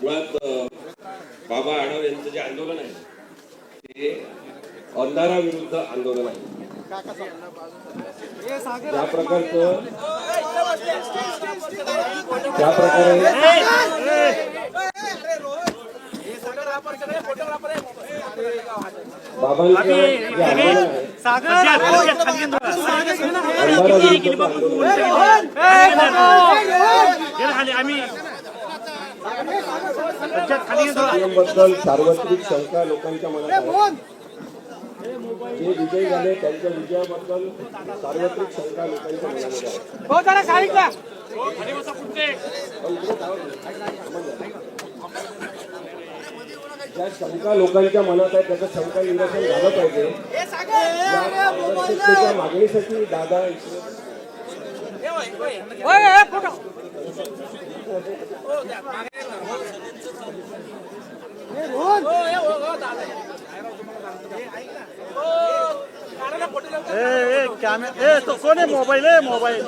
मुळात बाबा आढाव यांचं जे आंदोलन आहे ते अंधाराविरुद्ध आंदोलन आहे. ज्या प्रकारे बाबांचं जे आंदोलन आहे बद्दल सार्वत्रिक शंका लोकांच्या मनात आहे. जे विजयी झाले त्यांच्या विजयाबद्दल सार्वत्रिक शंका लोकांच्या मनात आहे. ज्या शंका लोकांच्या मनात आहे त्याचं शंका निरसन झालं पाहिजे. या मागणीसाठी दादा तो कौन है? मोबाइल है, मोबाइल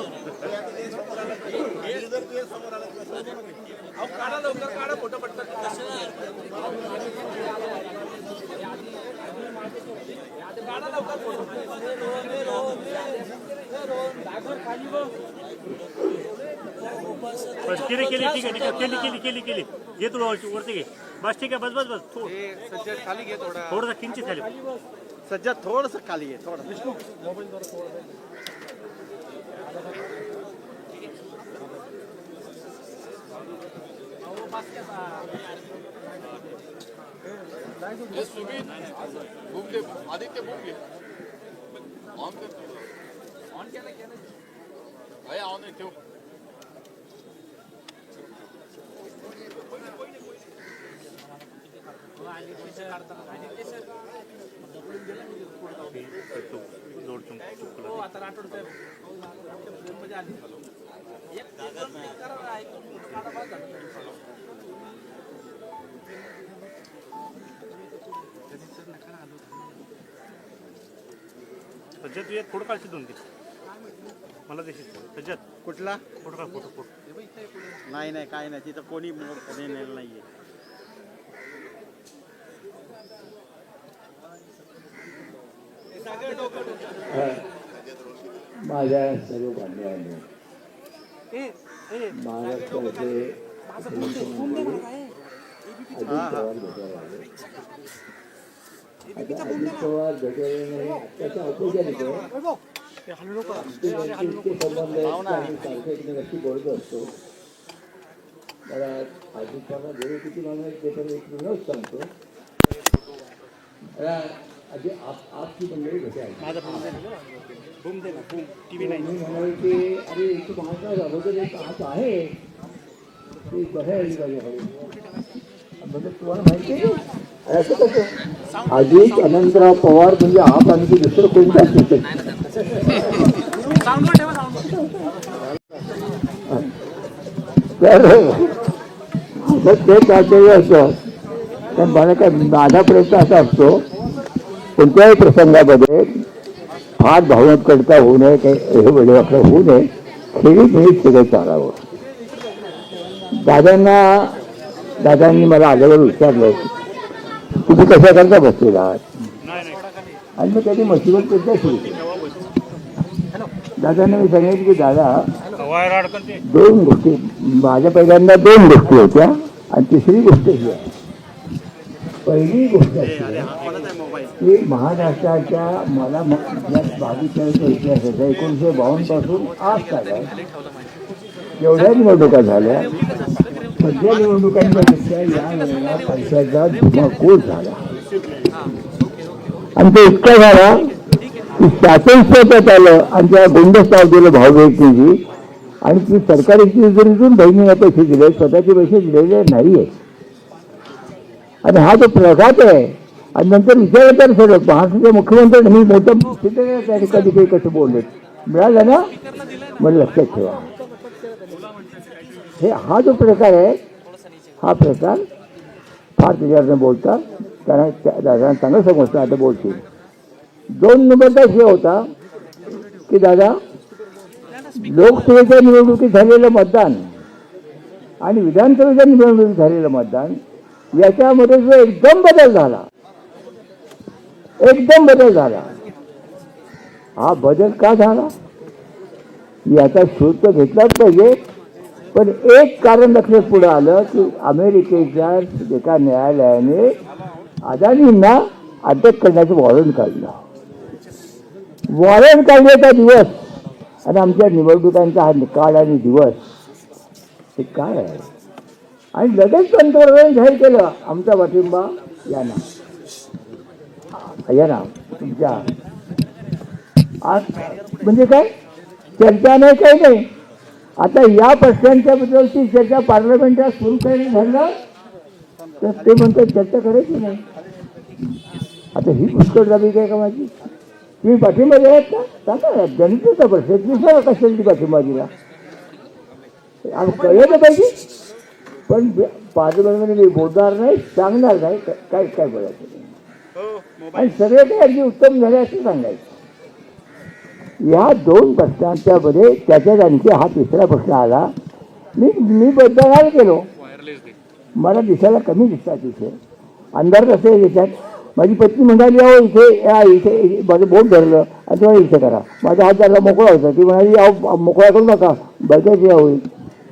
फोटो पटकन बस केली ठीक आहे केली घे तुला वरती घे. बस ठीक आहे, बस सज्जद खाली घे, थोडंसं किंचित खाली. सज्जद थोडंसं खाली घे, थोडं विष्णू मोबाईल आदित्य बुक घे ऑन कर भाई ऑन आहे ठेव. सज्जद तू एक फोटो काढशील दोन मला देशील. सज्जद कुठला फोटो काढ. फोटो नाही काय नाही, तिथं कोणी नेलेलं नाहीये. माझ्या सर्व बांधवांनी महाराष्ट्राचे मुख्यमंत्री अजित पवार भेटायला आले. आता अजित पवार भेटायला नाही, त्याचा औपचारिक संबंध आम्ही सारखं एकमेकांशी बोलत असतो. मला अजित पवार वेळ किती मागणार ते पण एक विनोद सांगतो. अजय आपकी मंडळी भेटायला मी म्हणाल की अरे इथे महाराष्ट्रात अगोदर एक आप आहे ती बघायला पाहिजे. तुम्हाला माहिती आहे असं कसं अजित अनंतराव पवार म्हणजे आप आणि दुसरं कोणतं असू शकतं. तर ते कर्तव्य असतं. पण मला काय माझा प्रयत्न असा असतो कोणत्याही प्रसंगामध्ये फार भावनात्मकता होऊ नये, काही हे वेळेवाकडे होऊ नये, खेळीत मिळीत सगळं चालावं. दादांनी मला आल्यावर विचारलं तुम्ही कशा करता बसलेला आहात आणि मी कधी मशिबत करता सुरू केली. दादांना मी सांगितलं की दादा दोन गोष्टी माझ्या पहिल्यांदा दोन गोष्टी होत्या आणि तिसरी गोष्ट ही आहे. पहिली गोष्ट की महाराष्ट्राच्या मला 22 इतिहासाचा 1952 पासून आज काय एवढ्या निवडणुका झाल्या. सध्या निवडणुकांपेक्षा या वेळेला पैशाचा धुमाकूळ झाला आणि तो इतका झाला की स्वातंत्र्यात आलं आणि त्या गुंडस्ताव दिलं भाऊबहिणीची आणि ती सरकारी तिजोरीतून बहिणीला पैसे दिले, स्वतःचे पैसे दिलेले नाहीये. आणि हा जो प्रघात आहे आणि नंतर विचारतात सगळं महाराष्ट्राचे मुख्यमंत्री मी मोठं कधी काही कसं बोलले मिळालं ना मला लक्षात ठेवा. हा जो प्रकार आहे हा प्रकार फार त्याच्यावरनं बोलतात कारण दादा चांगलं समजतं. आता बोलतील. 2 नंबरचा हे होता की दादा लोकसभेच्या निवडणुकीत झालेलं मतदान आणि विधानसभेच्या निवडणुकीत झालेलं मतदान याच्यामध्ये जो एकदम बदल झाला, एकदम बदल झाला. हा बदल का झाला याचा शोध तर घेतलाच पाहिजे. पण एक कारण लक्षात पुढे आलं की अमेरिकेच्या एका न्यायालयाने अदानींना अटक करण्याचं वॉरंट काढलं. वॉरंट काढण्याचा दिवस आणि आमच्या निवडणुकांचा हा निकाल आणि दिवस हे काय आहे. आणि लगेच पंतप्रधान जाहीर केलं आमचा पाठिंबा यांना तुमच्या. आज म्हणजे काय चर्चा नाही, काही नाही. आता या प्रश्नांच्या बद्दलची चर्चा पार्लमेंटात सुरू काही झालं तर ते म्हणतात चर्चा करायची नाही. आता ही पुष्कळ दाबी काय का माझी. तुम्ही पाठिंबा द्यायत का सांगा. जनतेचा प्रश्न दुसरा कशाला पाठिंबा दिला कळलं पाहिजे. पण पार्लमेंटमध्ये बोलणार नाही, सांगणार नाही, काय काय बोलायचं नाही. आणि सगळे काही अगदी उत्तम झाले असं सांगायचं. या दोन प्रश्नांच्या मध्ये त्याच्यात आणखी हा तिसरा प्रश्न आला. मी बदलायला गेलो, मला दिसायला कमी दिसतात इथे, अंधार असेल याच्यात. माझी पत्नी म्हणाली अहो इथे या, इथे माझं बोट धरलं आणि तुम्हाला इथे करा. माझा हात धरला मोकळा होता. ती म्हणाली अहो मोकळा करू नका, बघायची होईल.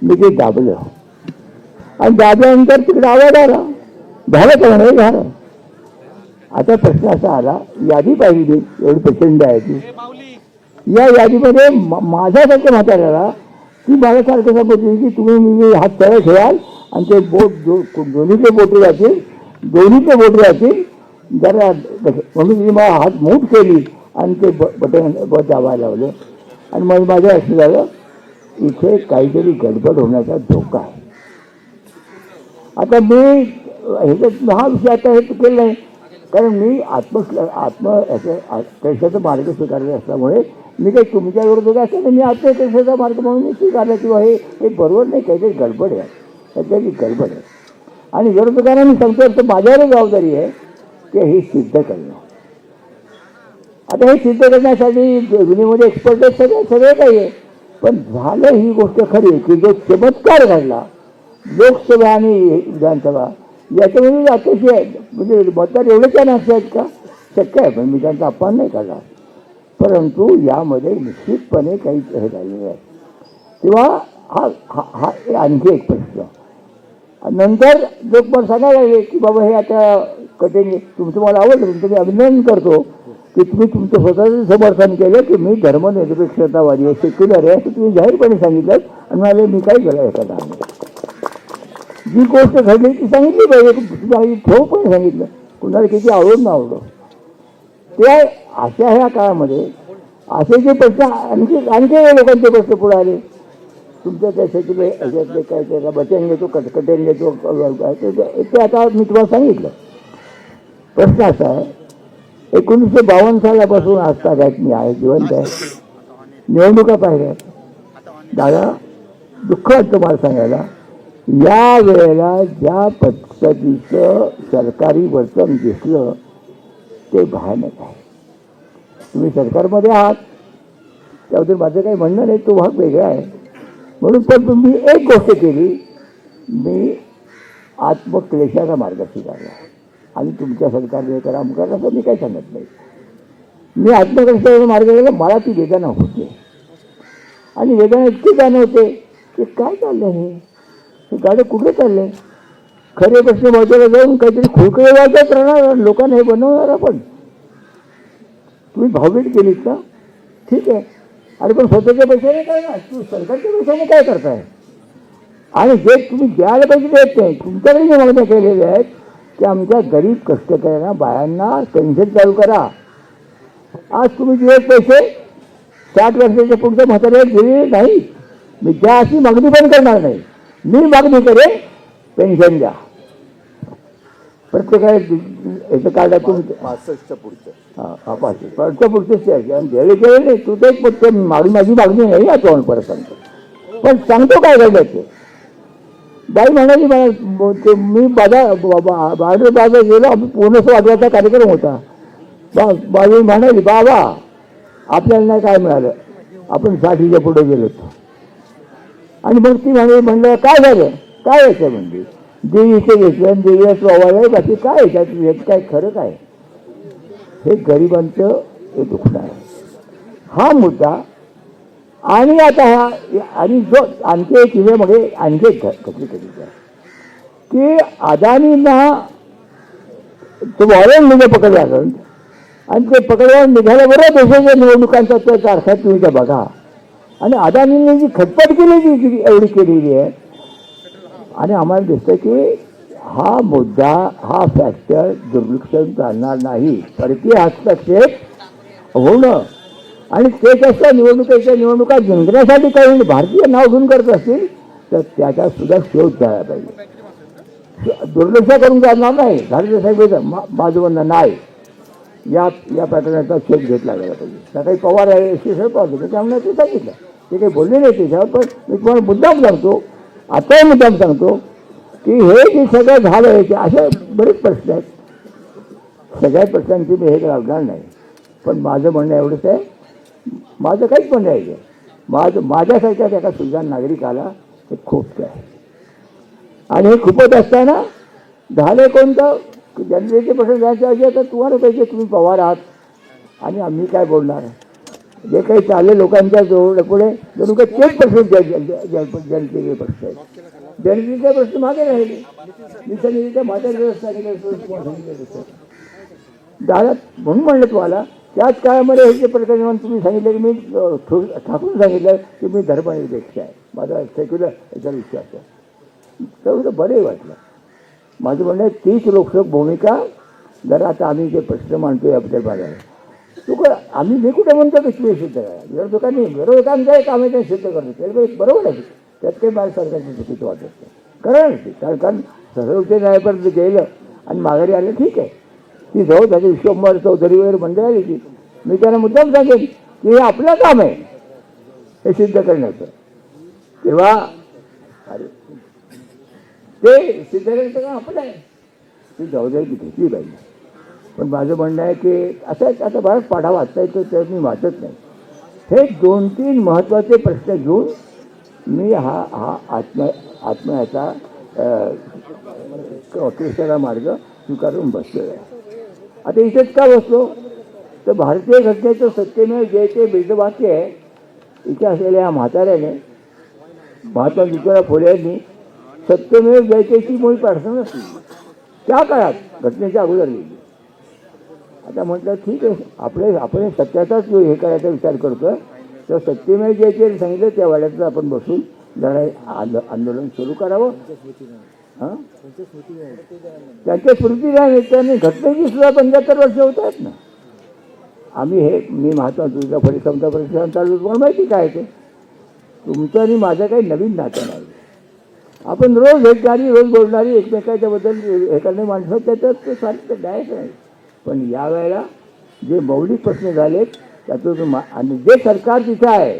मी ते दाबलं आणि दाबल्यानंतर तिकडे आवाज आला. झालं का म्हणे झालं. आता प्रश्न असा आला, यादी पाहिली एवढी प्रचंड आहे ती. या यादीमध्ये माझ्यासारख्या म्हाताऱ्याला ती माझ्यासारखं सांगितली की तुम्ही हात सरळ ठेवाल आणि ते बोट दोन्हीचे बोटे जातील जरा. म्हणून मी मला हात मूठ केली आणि ते बटन दाबायला लावलं. आणि मग माझं असं झालं इथे काहीतरी गडबड होण्याचा धोका आहे. आता मी ह्याच्यात हा विषय आता हे केलं नाही, कारण मी आत्मकक्षाचा मार्ग स्वीकारला असल्यामुळे मी काही तुमच्या विरोधात असं मी आत्मकक्षाचा मार्ग म्हणून मी स्वीकारला किंवा हे बरोबर नाही, काहीतरी गडबड आहे, काहीतरी गडबड आहे. आणि विरोधकांना मी सांगतो तर माझ्यावर जबाबदारी आहे की हे सिद्ध करणं. आता हे सिद्ध करण्यासाठी जुनीमध्ये एक्सपर्ट आहेत, सगळे काही आहे. पण झालं ही गोष्ट खरी की जो चमत्कार घडला लोकसभा आणि विधानसभा याच्यामध्ये अतिशय म्हणजे मतदार एवढे काय नसतात आहेत का शक्य आहे. पण मी त्यांचा अपमान नाही करणार, परंतु यामध्ये निश्चितपणे काही हे झालेलं आहे. तेव्हा हा आणखी एक प्रश्न. नंतर लोक मला सांगायला लागले की बाबा हे आता कटेंगे तुमचं मला आवडलं, तुमचं मी अभिनंदन करतो की तुम्ही तुमचं स्वतःचं समर्थन केलं की मी धर्मनिरपेक्षतावादी आहे, सेक्युलर आहे असं तुम्ही जाहीरपणे सांगितलं. आणि मला मी काय केलं एखादा जी गोष्ट घडली ती सांगितली पाहिजे, ठोकपणे सांगितलं, कुणाला किती आवडून न आवडलं. त्या अशा ह्या काळामध्ये असे जे प्रश्न आणखी लोकांचे प्रश्न पुढे आले. तुमच्या त्या सेक्युलर ह्याच्यातले काय त्याचा बचन घेतो कटेन घेतो ते आता मी तुम्हाला सांगितलं. प्रश्न असा आहे 1952 सालापासून आजतागायत मी आहे, जिवंत आहे, निवडणुका पाहिल्या. दादा दुःख वाटतं मला सांगायला, या वेळेला ज्या पद्धतीचं सरकारी वर्तन दिसलं ते भयानक आहे. तुम्ही सरकारमध्ये आहात त्याबद्दल माझं काही म्हणणं नाही, तो भाग वेगळा आहे. म्हणून पण तुम्ही एक गोष्ट केली, मी आत्मक्लेशाचा मार्ग स्वीकारला आणि तुमच्या सरकारने करा करा असं मी काही सांगत नाही. मी आत्मक्लेशाचा मार्ग गेला, मला ती वेदना होते आणि वेदना इतकी जाणवते की काय चाललं हे गाडं कुठे चाललंय. खरे प्रश्न महत्वाला जाऊन काहीतरी खुळखळे वाजत राहणार लोकांना हे बनवणार आपण. तुम्ही भावभीट केलीत ना ठीक आहे, अरे पण स्वतःच्या पैशाने काय ना तू सरकारच्या पैशाने काय करताय. आणि जे तुम्ही द्यायला पाहिजे देत नाही. तुमच्याकडे जे मागण्या केलेल्या आहेत की आमच्या गरीब कष्टकऱ्यांना बायांना पेन्शन चालू करा. आज तुम्ही दिलेत पैसे 60 वर्षाच्या पुढच्या म्हाताऱ्याला दिलेले नाही. मी त्या अशी मागणी पण करणार नाही. मी मागणी करेन पेन्शन द्या प्रत्येकाला. याचं कार्डातून 65च्या पुढचं हां 65च्या पुढचंच आहे आणि द्यायला केलं नाही. तू ते माझी मागणी नाही आता परत सांगतो. पण सांगतो काय घडलं ते. बाई म्हणाली मला मी बाजार गेलो, आम्ही पूर्ण वाजवायचा कार्यक्रम होता. बाई म्हणाली बाबा आपल्याला नाही काय मिळालं, आपण 60च्या पुढे गेलो. आणि मग ती म्हणलं काय झालं, काय याचं म्हणजे देवीचे घेतलं आणि देवीला प्रवाह बाकी काय याच्यात काय खरं काय? हे गरिबांचं हे दुखणं आहे हा मुद्दा. आणि आता हा आणि जो आणखी एक हिच्यामध्ये आणखी एक कधी की अदानींना तो वॉरंट म्हणजे पकडला जाईल आणि ते पकडल्यावर निघाल्याबरोबर देशाच्या निवडणुकांचा त्याचा अर्थात तुम्ही त्या बघा. आणि अदानींनी जी खटपट केली ती एवढी केलेली आहे. आणि आम्हाला दिसतं की हा मुद्दा हा फॅक्टर दुर्लक्षण चालणार नाही. परकीय हस्तक्षेप होणं आणि ते कसं निवडणुका जिंकण्यासाठी काही भारतीय नाव घेऊन करत असतील तर त्याचा सुद्धा शोध घ्यायला पाहिजे. दुर्लक्ष करून चालणार नाही. भारतीय साहेब माझं म्हणणं नाही या प्रकरणाचा शोध घेतला गेला पाहिजे. सकाळी पवार आहे शिवसेना पवार त्यामुळे ते सांगितलं ते काही बोलले नाही त्याच्यावर. पण मी तुम्हाला मुद्दाम सांगतो आताही मुद्दाम सांगतो की हे जे सगळं झालं आहे ते असे बरेच प्रश्न आहेत. सगळ्या प्रश्नांची मी हे लावणार नाही. पण माझं म्हणणं एवढंच आहे माझं काहीच म्हणणं आहे माझ्यासारख्या एका सुजाण नागरिकाला हे खूप आहे. आणि हे खूपच असताना झालं कोणतं जनतेचे प्रश्न द्यायचे असे तर तुम्हाला पाहिजे तुम्ही पवार आहात आणि आम्ही काय बोलणार. जे काही चालले लोकांच्या जवळ पुढे जणू काही तेच प्रश्न जनतेचे प्रश्न आहेत. जनतेचे प्रश्न मागे राहिले. मी सांगितलं माझ्या व्यवस्था दादा म्हणून म्हणलं तुम्हाला त्याच काळामध्ये हे जे प्रकरण तुम्ही सांगितलं की मी ठाकून सांगितलं की मी धर्मनिरपेक्ष आहे माझा सेक्युलर याच्यावर विश्वास आहे. तेवढं बरंही वाटलं. माझं म्हणणं आहे तीच रोखोक भूमिका जरा आता आम्ही जे प्रश्न मांडतो याबद्दल बघायला आम्ही मी कुठे म्हणतो की तुम्ही सिद्ध करा. विरोधकांचं एक आम्ही ते सिद्ध करतो ते बरोबर आहे. त्यात काही माझ्या सरकारचं चुकीचं वाटत नाही. कारण सर्वोच्च न्यायालयापर्यंत गेलं आणि माघारी आलं ठीक आहे. ती जाऊ त्याचे विश्वकुमार चौधरी वगैरे मंडळी आली ती मी त्यांना मुद्दाम सांगेन की हे आपलं काम आहे हे सिद्ध करण्याचं. तेव्हा अरे ते सिद्ध करायचं काम आपलं आहे. ती जबाबदारी घेतली पाहिजे. पण माझं म्हणणं आहे की असं आता बराच पाढा वाचता येतो तर मी वाचत नाही. हे 2-3 महत्त्वाचे प्रश्न घेऊन मी हा आत्म्याचा कृष्णाचा मार्ग स्वीकारून बसलेला आहे. आता इथेच का बसलो तर भारतीय घटनेचं सत्यमेव जयते ब्रीदवाक्य आहे. इथे असलेल्या या म्हाताऱ्याने महात्मा ज्योतिराव फुले यांनी सत्यमेव जयतेची मुळी प्रार्थना नसली त्या काळात घटनेच्या अगोदर लिहिली. आता म्हटलं ठीक आहे आपण सत्याचाच हे करायचा विचार करतो तर सत्यमेव जयते सांगितलं त्या वाड्यातच आपण बसून जरा आंदोलन सुरू करावं. हां त्यांच्या स्मृतीने घटनेची सुद्धा 75 वर्ष होत आहेत ना. आम्ही मी महात्मा ज्योतिराव फुले समता परिषद चालू तुम्हाला माहिती काय ते तुमचं आणि माझं काही नवीन नातं नाही. आपण रोज भेटणारी रोज बोलणारी एकमेकाच्याबद्दल हे करणारी माणसं त्याच्यात ते सारखं द्यायचं नाही. पण यावेळेला जे मौलिक प्रश्न झालेत त्यातून आणि जे सरकार तिथं आहे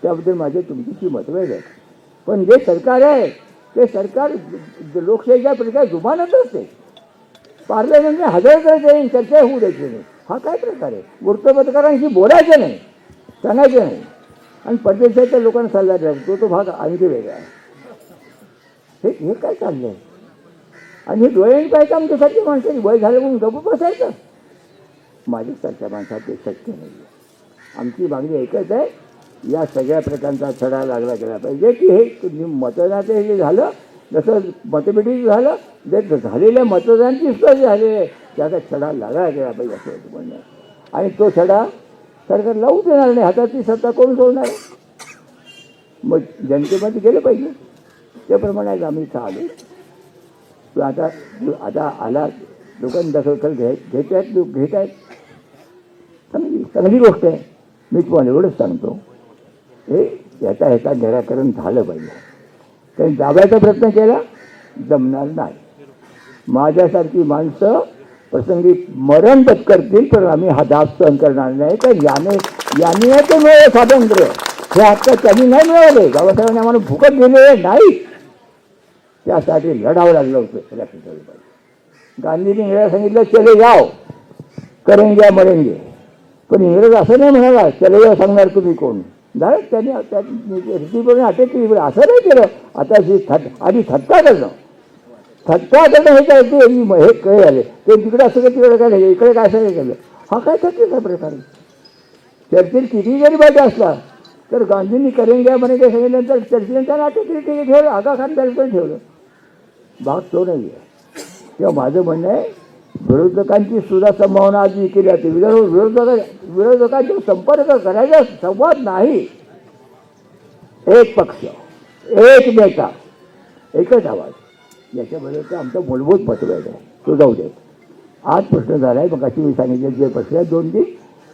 त्याबद्दल माझे तुमची मतभेद आहेत. पण जे सरकार आहे ते सरकार लोकशाहीच्या प्रकार जुमानत असते. पार्लमेंटने हजर करायचं नाही चर्चा होऊ द्यायची नाही. हा काय प्रकार आहे. वृत्तपत्रकारांशी बोलायचं नाही सांगायचं नाही आणि परदेशाच्या लोकांना सल्ला द्यायचा तो भाग आणखी वेगळा आहे. हे काय चाललं आहे. आणि हे डोळ्यांनी पाहिजे आमच्यासाठी माणसाची वय झालं म्हणून गप्प बसायचं. माझ्यासारख्या माणसात ते शक्य नाही. आमची मागणी एकच आहे या सगळ्या प्रकारचा छडा लागला गेला पाहिजे की हे मतदानाचं हे जे झालं जसं मतपेटी झालं जे झालेल्या मतदानाची सुद्धा जे झालेलं आहे त्याचा छडा लागला गेला पाहिजे असं म्हणणं. आणि तो छडा सरकार लावू देणार नाही. हातातली सत्ता कोण सोडणार आहे. मग जनतेमध्ये गेलं पाहिजे त्याप्रमाणे आम्ही इथं आलो. आता आला लोकांनी दखल घेत आहेत चांगली गोष्ट आहे. मी तुम्हाला एवढंच सांगतो हे ह्याचा निराकरण झालं पाहिजे. त्यांनी दाबायचा प्रयत्न केला जमणार नाही. माझ्यासारखी माणसं प्रसंगी मरण पत्करतील पण आम्ही हा दाब सहन करणार नाही. तर याने ते मिळेल स्वातंत्र्य हे हक्क त्यांनी नाही मिळवले. बाबासाहेबांनी आम्हाला फुकट दिलेले नाही. त्यासाठी लढावं लागलं होतं. लक्षात ठेवलं पाहिजे. गांधींनी इंग्रजांना सांगितलं चले जाओ करेंगे मरेंगे. पण इंग्रज असं नाही म्हणाला चले जाओ सांगणार तुम्ही कोण. डायरेक्ट त्यांनी रीतीप्रमाणे अटक केली. असं नाही केलं आता आधी थट्टा करणं हे काय ते हे काय झाले ते तिकडे असं का तिकडे काय नाही इकडे काय असं काय केलं. हा काय थट्टेचा प्रकार आहे. चर्चेल किती जरी पाहिजे असला तर गांधींनी करेन घ्या म्हणे काय सांगितल्यानंतर चर्चेने त्यांना अटक केली. ते ठेवलं आगा खान पण ठेवलं. भाग तो नाही आहे. तेव्हा माझं म्हणणं आहे विरोधकांची सुद्धा संभावना आज केली जाते. विरोधकांचा संपर्क करायचा संवाद नाही. एक पक्ष एक नेता एकच आवाज याच्यामध्ये तर आमचा मूलभूत मतभेद आहे. तो जाऊ देत. आज प्रश्न झाला आहे मग अशी मी सांगितले जे प्रश्न आहेत 2-3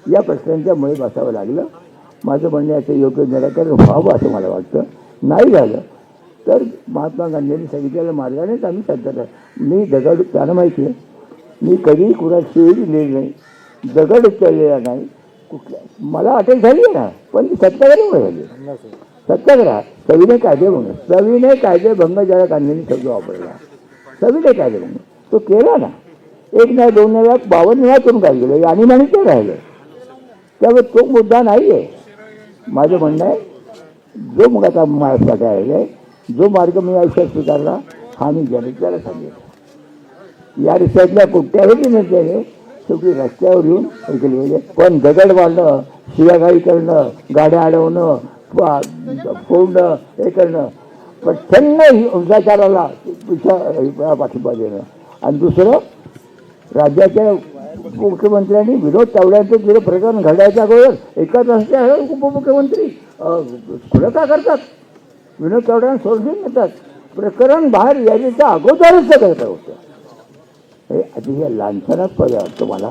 या प्रश्नांच्यामुळे बसावं लागलं. माझं म्हणणं याचं योग्य निराकरण व्हावं असं मला वाटतं. नाही झालं तर महात्मा गांधींनी सांगितलेल्या मार्गानेच आम्ही सध्या मी दगड त्यांना माहिती आहे मी कधीही कुणाची लिहिली नाही दगड उचललेला नाही कुठल्या मला अटक झाली आहे ना पण ती सत्याग्रहामुळे झाली. सत्याग्रह सविनय कायदेभंग सविनय कायदेभंग ज्याला गांधींनी शब्द वापरला सविनय कायदेभंग तो केला ना. 1 नाही 2 नाही 52 वेळा करून काय गेलं आणि म्हणून ते राहिलं. त्यामुळे तो मुद्दा नाही आहे. माझं म्हणणं आहे जो मग आता माझ्यासाठी आहे जो मार्ग मी आयुष्यात स्वीकारला हा मी जनतेला सांगितला. या रिक्षातल्या कुठल्याही नेत्याने शेवटी रस्त्यावर येऊन हे केले पण दगड मारणं शिवागाई करणं गाड्या अडवणं फोडणं हे करणं प्रचंड हिंसाचाराला पाठिंबा देणं. आणि दुसरं राज्याच्या मुख्यमंत्र्यांनी विनोद तावड्यांचं जे प्रकरण घडायच्या अगोदर एकाच रस्त्यावर उपमुख्यमंत्री खुलं का करतात. विनोद तावड्यांना सोडून येतात. प्रकरण बाहेर यायच्या अगोदरच ते करत होतं. हे अतिशय लांछनास्पद वाटतं मला.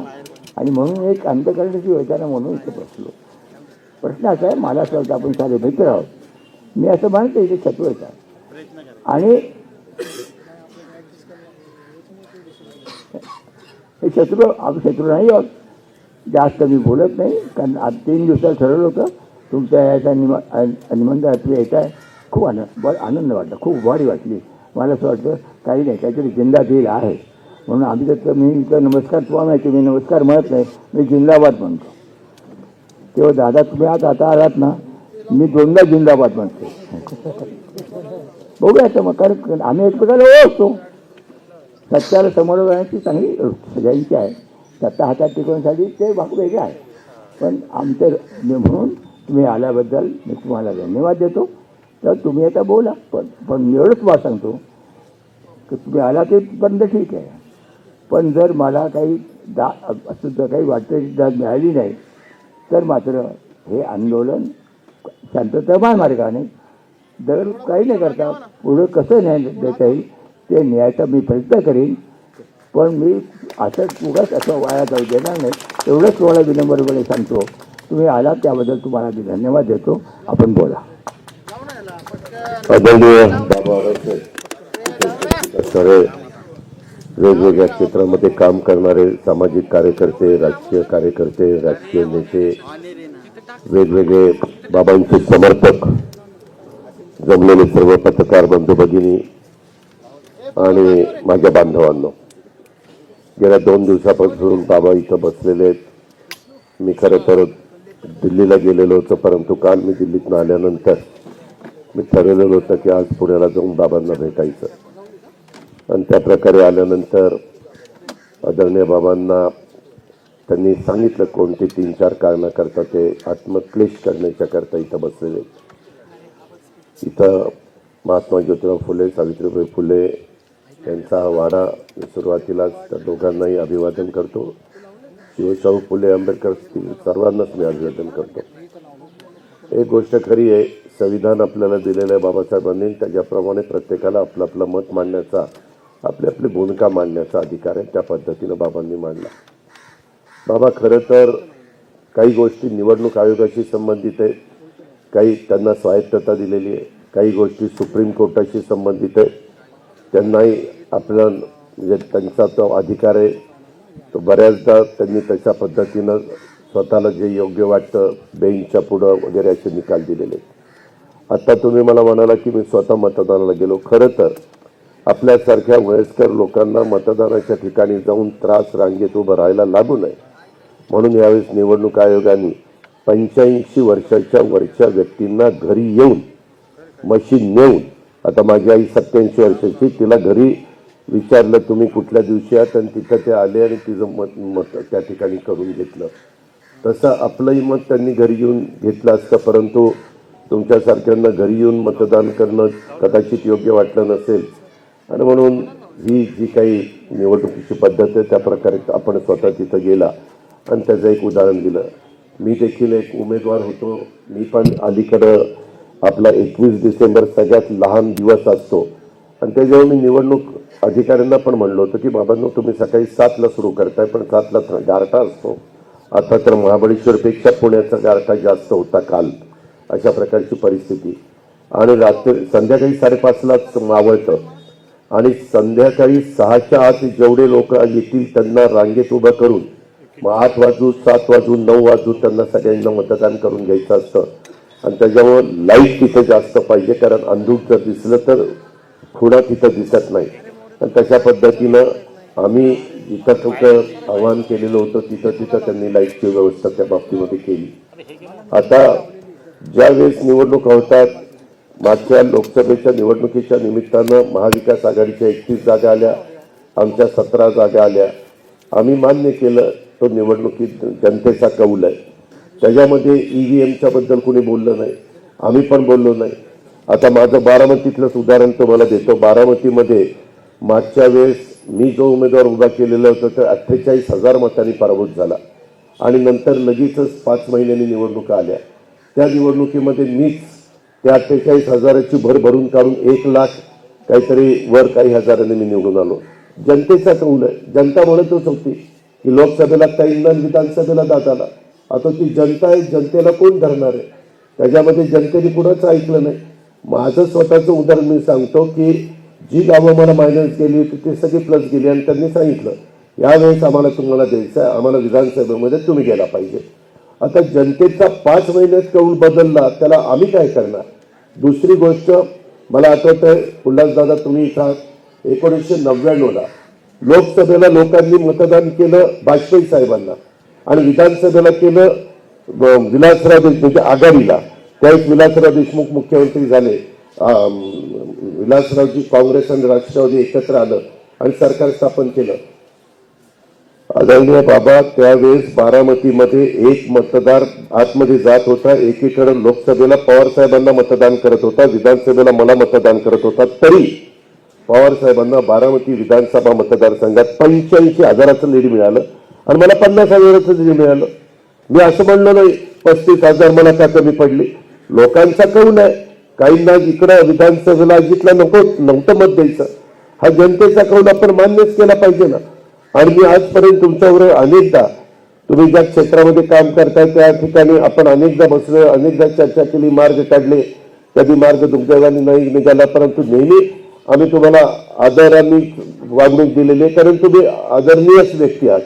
आणि म्हणून एक अंत करण्याची योजना म्हणून इथे बसलो. प्रश्न असा आहे मला असं वाटतं आपण सारे मित्र आहोत. मी असं म्हणतो इथे शत्रू येतात आणि हे शत्रू आम्ही शत्रू नाही आहोत. जास्त मी बोलत नाही कारण आज 3 दिवसात ठरवलं होतं तुमच्या याचा निमंत्रणात येत आहे. खूप आनंद वाटला खूप भारी वाटली. मला असं वाटतं काही नाही काहीतरी जिंदात येईल आहे म्हणून आम्ही तर मी इथं नमस्कार तुम्हाला माहिती मी नमस्कार म्हणत नाही मी जिंदाबाद म्हणतो. तेव्हा दादा तुम्ही आता आलात ना मी 2दा जिंदाबाद म्हणतो. बघूया तर मग कारण आम्ही एकमेकाला ओळखतो. सत्याला समोर जाण्याची चांगली सगळ्यांची आहे. सत्ता हातात टिकवण्यासाठी ते भाग वेगळे आहे. पण आमचं म्हणून तुम्ही आल्याबद्दल मी तुम्हाला धन्यवाद देतो. तर तुम्ही आता बोला पण मी एवढंच मला सांगतो की तुम्ही आला ते बंद ठीक आहे. पण जर मला काही असं काही वाटतं दाद मिळाली नाही तर मात्र हे आंदोलन शांततामय मार्गाने जर काही नाही करता पुढं कसं न्याय देता येईल ते न्यायाचा मी प्रयत्न करीन. पण मी असं उगाच असं वाया जाऊ देणार नाही. एवढंच तुम्हाला विनम्रपणे सांगतो. तुम्ही आलात त्याबद्दल तुम्हाला मी धन्यवाद देतो. आपण बोला. आदरणीय बाबा सगळे वेगवेगळ्या क्षेत्रामध्ये काम करणारे सामाजिक कार्यकर्ते राजकीय नेते वेगवेगळे बाबांचे समर्थक जमलेले सर्व पत्रकार बंधू भगिनी आणि माझ्या बांधवांनो गेल्या 2 दिवसापासून बाबा इथं बसलेले आहेत. मी खरं तर दिल्लीला गेलेलो होतो परंतु काल मी दिल्लीतून आल्यानंतर मी ठरवलेलं होतं की आज पुण्याला जाऊन बाबांना भेटायचं. आणि त्या प्रकारे आल्यानंतर आदरणीय बाबांना त्यांनी सांगितलं कोणते 3-4 कारणाकरता ते आत्मक्लेश करण्याच्या करता इथं बसलेले. इथं महात्मा ज्योतिराव फुले सावित्रीबाई फुले यांचा वाडा सुरुवातीलाच त्या दोघांनाही अभिवादन करतो. शिवशाहू फुले आंबेडकर सर्वांनाच मी अभिवादन करतो. एक गोष्ट खरी आहे संविधान आपल्याला दिलेलं आहे बाबासाहेबांनी त्याच्याप्रमाणे प्रत्येकाला आपलं आपलं मत मांडण्याचा आपली आपली भूमिका मांडण्याचा अधिकार आहे. त्या पद्धतीनं बाबांनी मांडला. बाबा खरं तर काही गोष्टी निवडणूक आयोगाशी संबंधित आहे काही त्यांना स्वायत्तता दिलेली आहे काही गोष्टी सुप्रीम कोर्टाशी संबंधित आहे त्यांनाही आपलं म्हणजे त्यांचा तो अधिकार आहे तो बऱ्याचदा त्यांनी तशा पद्धतीनं स्वतःला जे योग्य वाटतं बेंचच्या पुढं वगैरे असे निकाल दिलेले. आता तुम्ही मला म्हणाला की मी स्वतः मतदानाला गेलो. खरं तर आपल्यासारख्या वयस्कर लोकांना मतदानाच्या ठिकाणी जाऊन त्रास रांगेत उभं राहायला लागू नये म्हणून यावेळेस निवडणूक आयोगाने 85 वर्षाच्या वरच्या व्यक्तींना घरी येऊन मशीन नेऊन, आता माझी आई 87 वर्षाची, तिला घरी विचारलं तुम्ही कुठल्या दिवशी आहात आणि तिथं ते आले आणि तिचं मत त्या ठिकाणी करून घेतलं. तसं आपलंही मत त्यांनी घरी येऊन घेतलं असतं, परंतु तुमच्यासारख्यांना घरी येऊन मतदान करणं कदाचित योग्य वाटलं नसेल आणि म्हणून ही जी काही निवडणुकीची पद्धत आहे त्या प्रकारे आपण स्वतः तिथं गेला आणि त्याचं एक उदाहरण दिलं. मी देखील एक उमेदवार होतो. मी पण अलीकडं आपला 21 डिसेंबर सगळ्यात लहान दिवस असतो आणि त्याच्यावर मी निवडणूक अधिकाऱ्यांना पण म्हणलो होतं की बाबांनो, तुम्ही सकाळी 7ला सुरू करताय पण 7ला गारठा असतो. आता तर महाबळेश्वरपेक्षा पुण्याचा गारठा जास्त होता काल. अशा प्रकारची परिस्थिती आणि संध्याकाळी 5:30लाच मावळतं आणि संध्याकाळी 6च्या आत जेवढे लोक येतील त्यांना रांगेत उभं करून मग 8 वाजू 7 वाजू 9 वाजू त्यांना सगळ्यांना मतदान करून घ्यायचं असतं. आणि त्याच्यामुळे लाईट तिथं जास्त पाहिजे, कारण अंधूक जर दिसलं तर खुणा तिथं दिसत नाही. आणि तशा पद्धतीनं आम्ही जिथं कुठं आवाहन केलेलं होतं तिथं त्यांनी लाईटची व्यवस्था त्या बाबतीमध्ये केली. आता ज्यावेळेस निवडणूक होतात, मागच्या लोकसभेच्या निवडणुकीच्या निमित्तानं महाविकास आघाडीच्या 31 जागा आल्या, आमच्या 17 जागा आल्या. आम्ही मान्य केलं तो निवडणुकीत जनतेचा कौल आहे. त्याच्यामध्ये EVMच्या बद्दल कोणी बोललं नाही, आम्ही पण बोललो नाही. आता माझं बारामतीतलंच उदाहरण तुम्हाला देतो. बारामतीमध्ये मागच्या वेळेस मी जो उमेदवार उभा केलेला होता तर 48,000 मतांनी पराभूत झाला आणि नंतर लगेचच 5 महिन्यांनी निवडणुका आल्या. त्या निवडणुकीमध्ये मीच त्या 48,000ची भर भरून काढून 1 लाख काहीतरी वर काही हजारांनी मी निवडून आलो. जनतेचा कौल आहे. जनता म्हणतच होती की लोकसभेला ताईंना विधानसभेला दादाला. आता ती जनता आहे, जनतेला कोण धरणार आहे? त्याच्यामध्ये जनतेने कुणाचं ऐकलं नाही. माझं स्वतःचं उदाहरण मी सांगतो की जी गावं मला मायनस गेली होती ते सगळे प्लस गेली आणि त्यांनी सांगितलं यावेळेस आम्हाला तुम्हाला द्यायचं आहे, आम्हाला विधानसभेमध्ये तुम्ही गेला पाहिजे. आता जनतेचा 5 महिन्यात कौल बदलला, त्याला आम्ही काय करणार? दुसरी गोष्ट मला आठवत आहे, उल्हासदादा तुम्ही इथं 1999ला लोकसभेला लोकांनी मतदान केलं वाजपेयी साहेबांना आणि विधानसभेला केलं विलासराव देशमुख म्हणजे आघाडीला. त्यावेळेस विलासराव देशमुख मुख्यमंत्री झाले. विलासरावजी काँग्रेस आणि राष्ट्रवादी एकत्र आलं आणि सरकार स्थापन केलं. आदरणीय बाबा, त्यावेळेस बारामतीमध्ये एक मतदार आतमध्ये जात होता, एकीकडे लोकसभेला पवार साहेबांना मतदान करत होता, विधानसभेला मला मतदान करत होता. तरी पवार साहेबांना बारामती विधानसभा मतदारसंघात 85,000चं लीड मिळालं आणि मला 50,000चं लीड मिळालं. मी असं म्हणलो नाही 35,000 मला का कमी पडली. लोकांचा कौल आहे. काहींना इकडं विधानसभेला जिथलं नव्हतं मत द्यायचं, हा जनतेचा कौल आपण मान्यच केला पाहिजे ना. आणि मी आजपर्यंत तुमच्याबरोबर अनेकदा तुम्ही ज्या क्षेत्रामध्ये काम करताय त्या ठिकाणी आपण अनेकदा बसलो, अनेकदा चर्चा केली, मार्ग काढले. कधी मार्ग तुमच्याकडे नाही निघाला, परंतु नेहमी आम्ही तुम्हाला आदराने वागणूक दिलेली आहे, कारण तुम्ही आदरणीयच व्यक्ती आहात.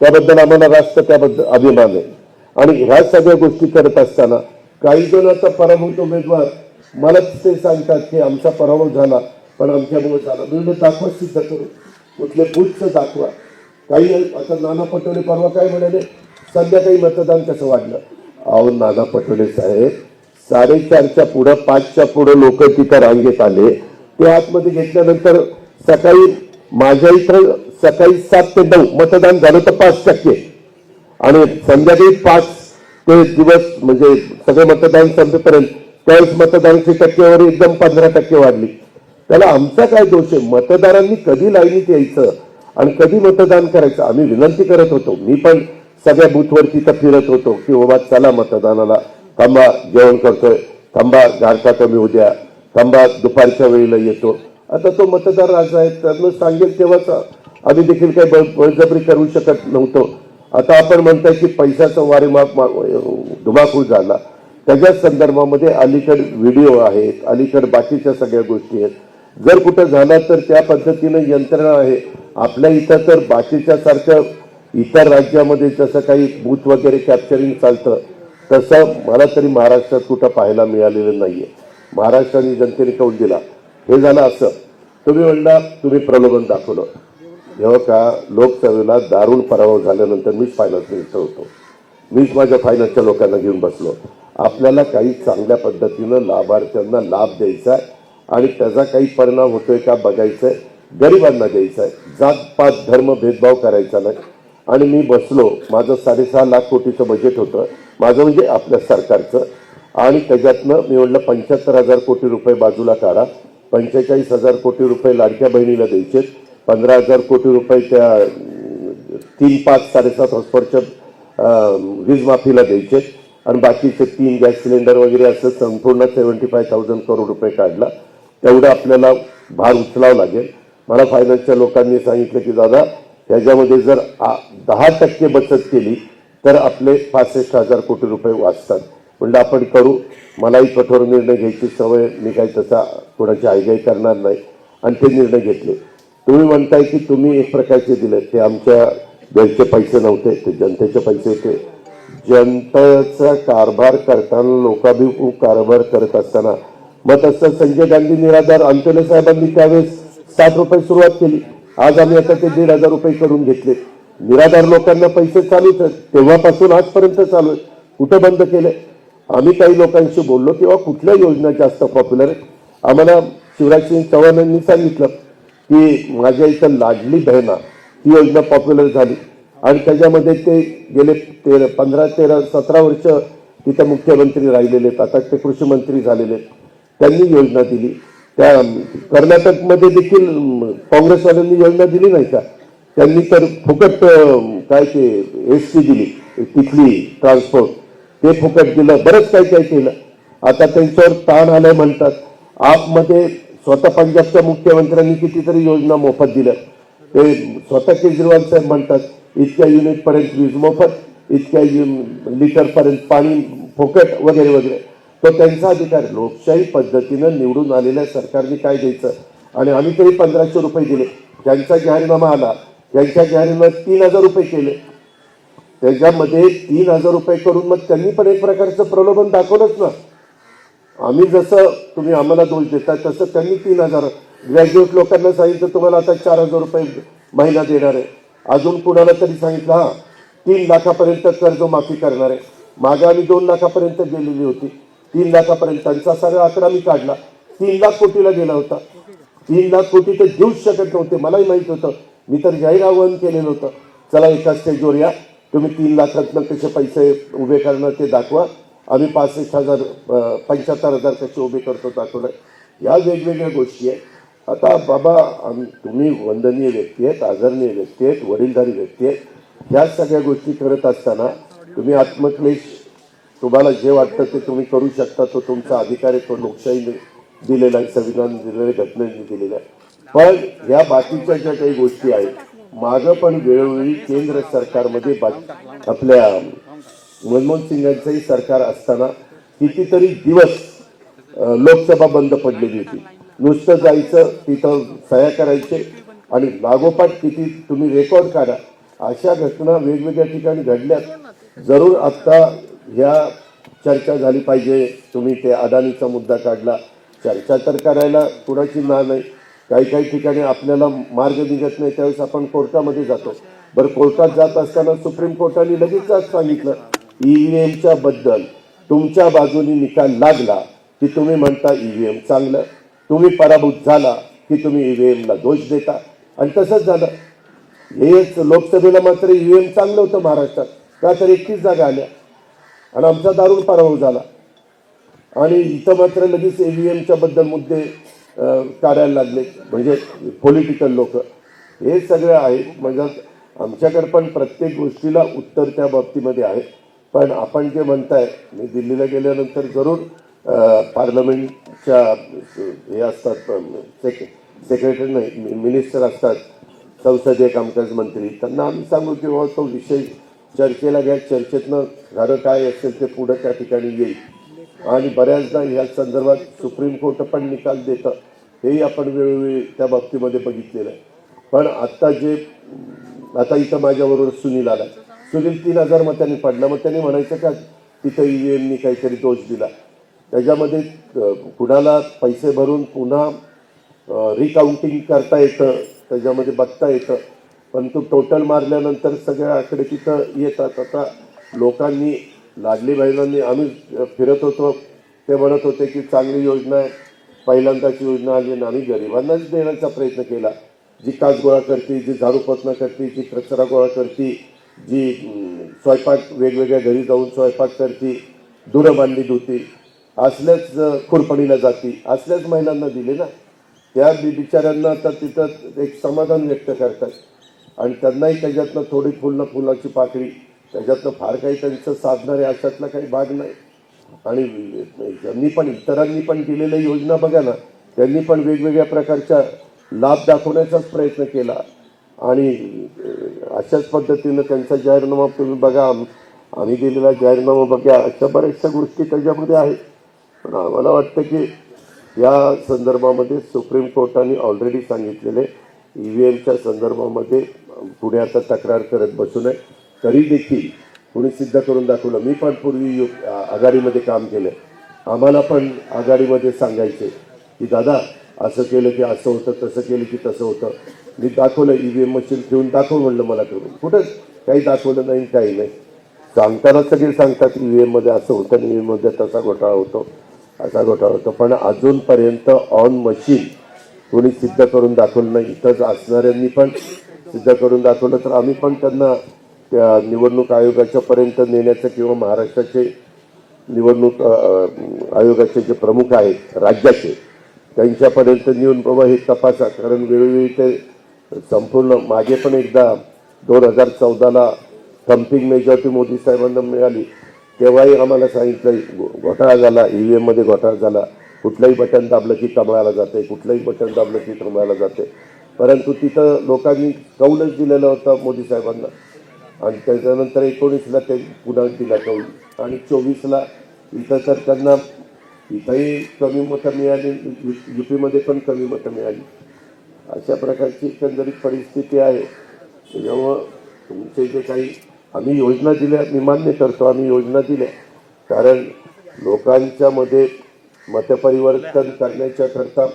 त्याबद्दल आम्हाला रास्त त्याबद्दल अभिमान आहे. आणि ह्या सगळ्या गोष्टी करत असताना काही जणांचा पराभूत उमेदवार मलाच ते सांगतात की आमचा पराभव झाला पण आमच्यामुळे झाला. म्हणजे दाखवा, सिद्ध करू, कुठले बूथचं दाखवा. काही आता नाना पटोले परवा काय म्हणाले, संध्याकाळी मतदान कसं वाढलं. अहो नाना पटोले साहेब, 4:30च्या पुढं 5च्या पुढं लोक तिथं रांगेत आले. ते आतमध्ये घेतल्यानंतर सकाळी माझ्या इथं सकाळी 7 ते 9 मतदान झालं तर 5% आणि संध्याकाळी 5 ते दिवस म्हणजे सगळे मतदान संपेपर्यंत त्यावेळेस मतदानाची टक्केवारी एकदम 15% वाढली. त्याला आमचा काय दोष आहे? मतदारांनी कधी लाईनीत यायचं आणि कधी मतदान करायचं आम्ही विनंती करत होतो. मी पण सगळ्या बूथवर तिथं फिरत होतो की बाबा चला मतदानाला, थांबा जेवण करतोय, थांबा गारठा कमी होऊ द्या, थांबा दुपारच्या वेळेला येतो. आता तो मतदार राजा आहे, त्यांना सांगेल तेव्हाच आम्ही देखील काही बळजबरी करू शकत नव्हतो. आता आपण म्हणताय की पैशाचा वारेमाप धुमाकूळ झाला. त्याच्या संदर्भामध्ये अलीकडे व्हिडिओ आहेत, अलीकडे बाकीच्या सगळ्या गोष्टी आहेत. जर कुठं झाला तर त्या पद्धतीनं यंत्रणा आहे. आपल्या इथं तर बाकीच्या सारखं इतर राज्यामध्ये जसं काही बूथ वगैरे कॅप्चरिंग चालतं तसं मला तरी महाराष्ट्रात कुठं पाहायला मिळालेलं नाहीये. महाराष्ट्राने जनतेने कौल दिला. हे झालं असं, तुम्ही म्हणला तुम्ही प्रलोभन दाखवलं. जेव्हा का लोकसभेला दारुण पराभव झाल्यानंतर मीच फायनान्स मिनिस्टर होतो. मीच माझ्या फायनान्सच्या लोकांना घेऊन बसलो. आपल्याला काही चांगल्या पद्धतीनं लाभार्थ्यांना लाभ द्यायचा आहे आणि त्याचा काही परिणाम होतोय का बघायचं आहे, गरिबांना द्यायचं आहे. जातपात धर्म भेदभाव करायचा नाही. आणि मी बसलो, माझं 6.5 लाख कोटीचं बजेट होतं माझं, म्हणजे आपल्या सरकारचं, आणि त्याच्यातनं मी म्हटलं 75,000 कोटी रुपये बाजूला काढा, 45,000 कोटी रुपये लाडक्या बहिणीला द्यायचे, 15,000 कोटी रुपये त्या 3, 5, 7.5 हॉस्पिटलच्या वीज माफीला द्यायचे, आणि बाकीचे 3 गॅस सिलेंडर वगैरे असं संपूर्ण 75,000 करोड रुपये काढला. तेवढं आपल्याला भार उचलावं लागेल. मला फायनान्सच्या लोकांनी सांगितलं की दादा ह्याच्यामध्ये जर 10% बचत केली तर आपले 65,000 कोटी रुपये वाचतात. म्हणजे आपण करू. मलाही कठोर निर्णय घ्यायची सवय, मी काही तसा कोणाची आयगाई करणार नाही, आणि ते निर्णय घेतले. तुम्ही म्हणताय की तुम्ही एक प्रकारचे दिले, ते आमच्या घरचे पैसे नव्हते, ते जनतेचे पैसे होते. जनतेचा कारभार करताना, लोकाभिमुख कारभार करत असताना, मग तसं संजय गांधी निराधार अंतोले साहेबांनी त्यावेळेस 60 रुपये सुरुवात केली. आज आम्ही आता ते 1,500 रुपये करून घेतले. निराधार लोकांना पैसे चालूच आहेत, तेव्हापासून आजपर्यंत चालू आहे. कुठं बंद केले? आम्ही काही लोकांशी बोललो तेव्हा कुठल्या योजना जास्त पॉप्युलर आहेत. आम्हाला शिवराजसिंग चौहानांनी सांगितलं की माझ्या इथं लाडली बहिणा ही योजना पॉप्युलर झाली, आणि त्याच्यामध्ये ते गेले 15, 13, 17 वर्ष तिथं मुख्यमंत्री राहिलेले आहेत. आता ते कृषी मंत्री झालेले आहेत. त्यांनी योजना दिली. त्या कर्नाटकमध्ये देखील काँग्रेसवाल्यांनी योजना दिली नाही का? त्यांनी तर फुकट काय ते एसटी दिली, तिथली ट्रान्सपोर्ट, ते फुकट दिलं. बरंच काय काय केलं. आता त्यांच्यावर ताण आलाय म्हणतात. आपमध्ये स्वतः पंजाबच्या मुख्यमंत्र्यांनी कितीतरी योजना मोफत दिल्या. ते स्वतः केजरीवाल साहेब म्हणतात इतक्या युनिटपर्यंत वीज मोफत, इतक्या लिटरपर्यंत पाणी फुकट वगैरे वगैरे. तो त्यांचा अधिकार. लोकशाही पद्धतीनं निवडून आलेल्या सरकारने काय द्यायचं? आणि आम्ही तरी 1,500 रुपये दिले. ज्यांचा जाहीरनामा आला त्यांच्या जाहीरनाम्यात 3,000 रुपये केले. त्याच्यामध्ये 3,000 रुपये करून मग त्यांनी पण एक प्रकारचं प्रलोभन दाखवलंच ना. आम्ही जसं तुम्ही आम्हाला दोष देता तसं त्यांनी 3,000 ग्रॅज्युएट लोकांना सांगितलं तुम्हाला आता 4,000 रुपये महिना देणार आहे. अजून कुणाला तरी सांगितलं 3 लाखापर्यंत कर्जमाफी करणार आहे. मागे आम्ही 2 लाखापर्यंत गेलेली होती. 3 लाखापर्यंत त्यांचा सगळा आकडा मी काढला. 3 लाख कोटीला गेला होता. 3 लाख कोटी तर देऊच शकत नव्हते. मलाही माहित होतं. मी तर जाहीर आवाहन केलेलं होतं, चला एका स्टेजवर या, तुम्ही 3 लाखातनं कसे पैसे उभे करणार ते दाखवा. आम्ही 65,000 75,000 कसे उभे करतो दाखवलं. या वेगवेगळ्या गोष्टी आहेत. आता बाबा तुम्ही वंदनीय व्यक्ती आहेत, आदरणीय व्यक्ती आहेत, वडीलधारी व्यक्ती आहेत. ह्या सगळ्या गोष्टी करत असताना तुम्ही आत्मक्लेश, तुम्हाला जे वाटतं ते तुम्ही करू शकता, तो तुमचा अधिकार आहे. तो लोकशाहीने दिलेला आहे, संविधान दिलेलं आहे, घटनेने दिलेला आहे. पण ह्या बाकीच्या ज्या काही गोष्टी आहेत, मागं पण वेळोवेळी केंद्र सरकारमध्ये आपल्या मनमोहन सिंगांचंही सरकार असताना कितीतरी दिवस लोकसभा बंद पडलेली होती. नुसतं जायचं, तिथं सह्या करायचे, आणि लागोपाठ किती तुम्ही रेकॉर्ड काढा. अशा घटना वेगवेगळ्या ठिकाणी घडल्यात. जरूर आता ह्या चर्चा झाली पाहिजे. तुम्ही ते अदानीचा मुद्दा काढला. चर्चा तर करायला कुणाची ना नाही. काही काही ठिकाणी आपल्याला मार्ग निघत नाही, त्यावेळेस आपण कोर्टामध्ये जातो. बरं, कोर्टात जात असताना सुप्रीम कोर्टाने लगेच सांगितलं ईव्हीएमच्या बद्दल तुमच्या बाजूने निकाल लागला की तुम्ही म्हणता ईव्हीएम चांगलं, तुम्ही पराभूत झाला की तुम्ही ईव्हीएमला दोष देता. आणि तसंच झालं. हेच लोकसभेला मात्र ईव्हीएम चांगलं होतं महाराष्ट्रात, का तर 31 जागा आल्या आणि आमचा दारुण पराभव झाला. आणि इथं मात्र लगेच ईव्हीएमच्या बद्दल मुद्दे काढायला लागले, म्हणजे पॉलिटिकल लोक. हे सगळं आहे. म्हणजे आमच्याकडे पण प्रत्येक गोष्टीला उत्तर त्या बाबतीमध्ये आहे. पण आपण जे म्हणताय, मी दिल्लीला गेल्यानंतर जरूर पार्लमेंटच्या हे असतात, सेक्रेटरी नाही, मिनिस्टर असतात, संसदीय कामकाज मंत्री, त्यांना आम्ही सांगू की बाबा तो विषय चर्चेला घ्या. चर्चेतनं झालं काय असेल ते पुढं त्या ठिकाणी येईल. आणि बऱ्याचदा ह्या संदर्भात सुप्रीम कोर्ट पण निकाल देतं, हेही आपण वेळोवेळी त्या बाबतीमध्ये बघितलेलं आहे. पण आता इथं माझ्याबरोबर सुनील आला. सुनील 3,000 मतांनी पडला. मग त्यांनी म्हणायचं का तिथं ईव्हीएमनी काहीतरी दोष दिला. त्याच्यामध्ये कुणाला पैसे भरून पुन्हा रिकाउंटिंग करता येतं, त्याच्यामध्ये बघता येतं. पण तो टोटल मारल्यानंतर सगळे आकडे तिथं येतात. आता लोकांनी लाडली बहिणांनी आम्ही फिरत होतो ते म्हणत होते की चांगली योजना आहे, पहिल्यांदाची योजना आली आणि आम्ही गरिबांनाच देण्याचा प्रयत्न केला. जी काच गोळा करते, जी झाडू पोछा करते, जी कचरा गोळा करते, जी स्वयंपाक वेगवेगळ्या घरी जाऊन स्वयंपाक करते, धुणं भांडी धुती, असल्याच खुरपणीला जाती, असल्याच महिलांना दिले ना. त्या बिचाऱ्यांना आता तिथं एक समाधान व्यक्त करतात आणि त्यांनाही त्याच्यातनं थोडी फुलाची पाकळी, त्याच्यातनं फार काही त्यांचं साधणारे अशातला काही भाग नाही. आणि ज्यांनी पण इतरांनी पण दिलेल्या योजना बघा ना, त्यांनी पण वेगवेगळ्या प्रकारच्या लाभ दाखवण्याचाच प्रयत्न केला आणि अशाच पद्धतीनं त्यांचा जाहीरनामा तुम्ही बघा, आम्ही दिलेला जाहीरनामा बघा, अशा बऱ्याचशा गोष्टी त्याच्यामध्ये आहेत. पण आम्हाला वाटतं की या संदर्भामध्ये सुप्रीम कोर्टाने ऑलरेडी सांगितलेले EVMच्या संदर्भामध्ये पुढे आता तक्रार करत बसू नये. तरी देखील कोणी सिद्ध करून दाखवलं. मी पण पूर्वी आघाडीमध्ये काम केलं, आम्हाला पण आघाडीमध्ये सांगायचे की दादा असं केलं की असं होतं, तसं केलं की तसं होतं. मी दाखवलं EVM मशीन ठेवून दाखव म्हणलं मला करून, कुठंच काही दाखवलं नाही, काही नाही. सांगताना सगळे सांगतात EVM मध्ये असं होतं, EVM मध्ये तसा घोटाळा होतो, असा घोटाळा होतो. पण अजूनपर्यंत ऑन मशीन कोणी सिद्ध करून दाखवलं नाही. इथंच असणाऱ्यांनी पण सिद्ध करून दाखवलं तर आम्ही पण त्यांना त्या निवडणूक आयोगाच्या पर्यंत नेण्याचं किंवा महाराष्ट्राचे निवडणूक आयोगाचे जे प्रमुख आहेत राज्याचे त्यांच्यापर्यंत नेऊन बाबा हे तपासा. कारण वेळोवेळी ते संपूर्ण मागे पण एकदा 2014ला थम्पिंग मेजॉरिटी मोदी साहेबांना मिळाली, तेव्हाही आम्हाला सांगितलं घोटाळा झाला, EVM मध्ये घोटाळा झाला, कुठलंही बटन दाबलं की कमळाला जाते, कुठलंही बटन दाबलं की कमळाला जाते. परंतु तिथं लोकांनी कौलच दिलेलं होतं मोदी साहेबांना आणि त्याच्यानंतर 19ला ते पुन्हा दिला कौल आणि 24ला इथं तर त्यांना इथंही कमी मतं मिळाली, UP मध्ये पण कमी मतं मिळाली. अशा प्रकारची एकंदरीत परिस्थिती आहे. त्याच्यामुळं तुमचे जे काही आम्ही योजना दिल्या, मी मान्य करतो आम्ही योजना दिल्या, कारण लोकांच्या मध्ये मतपरिवर्तन करण्याच्या करता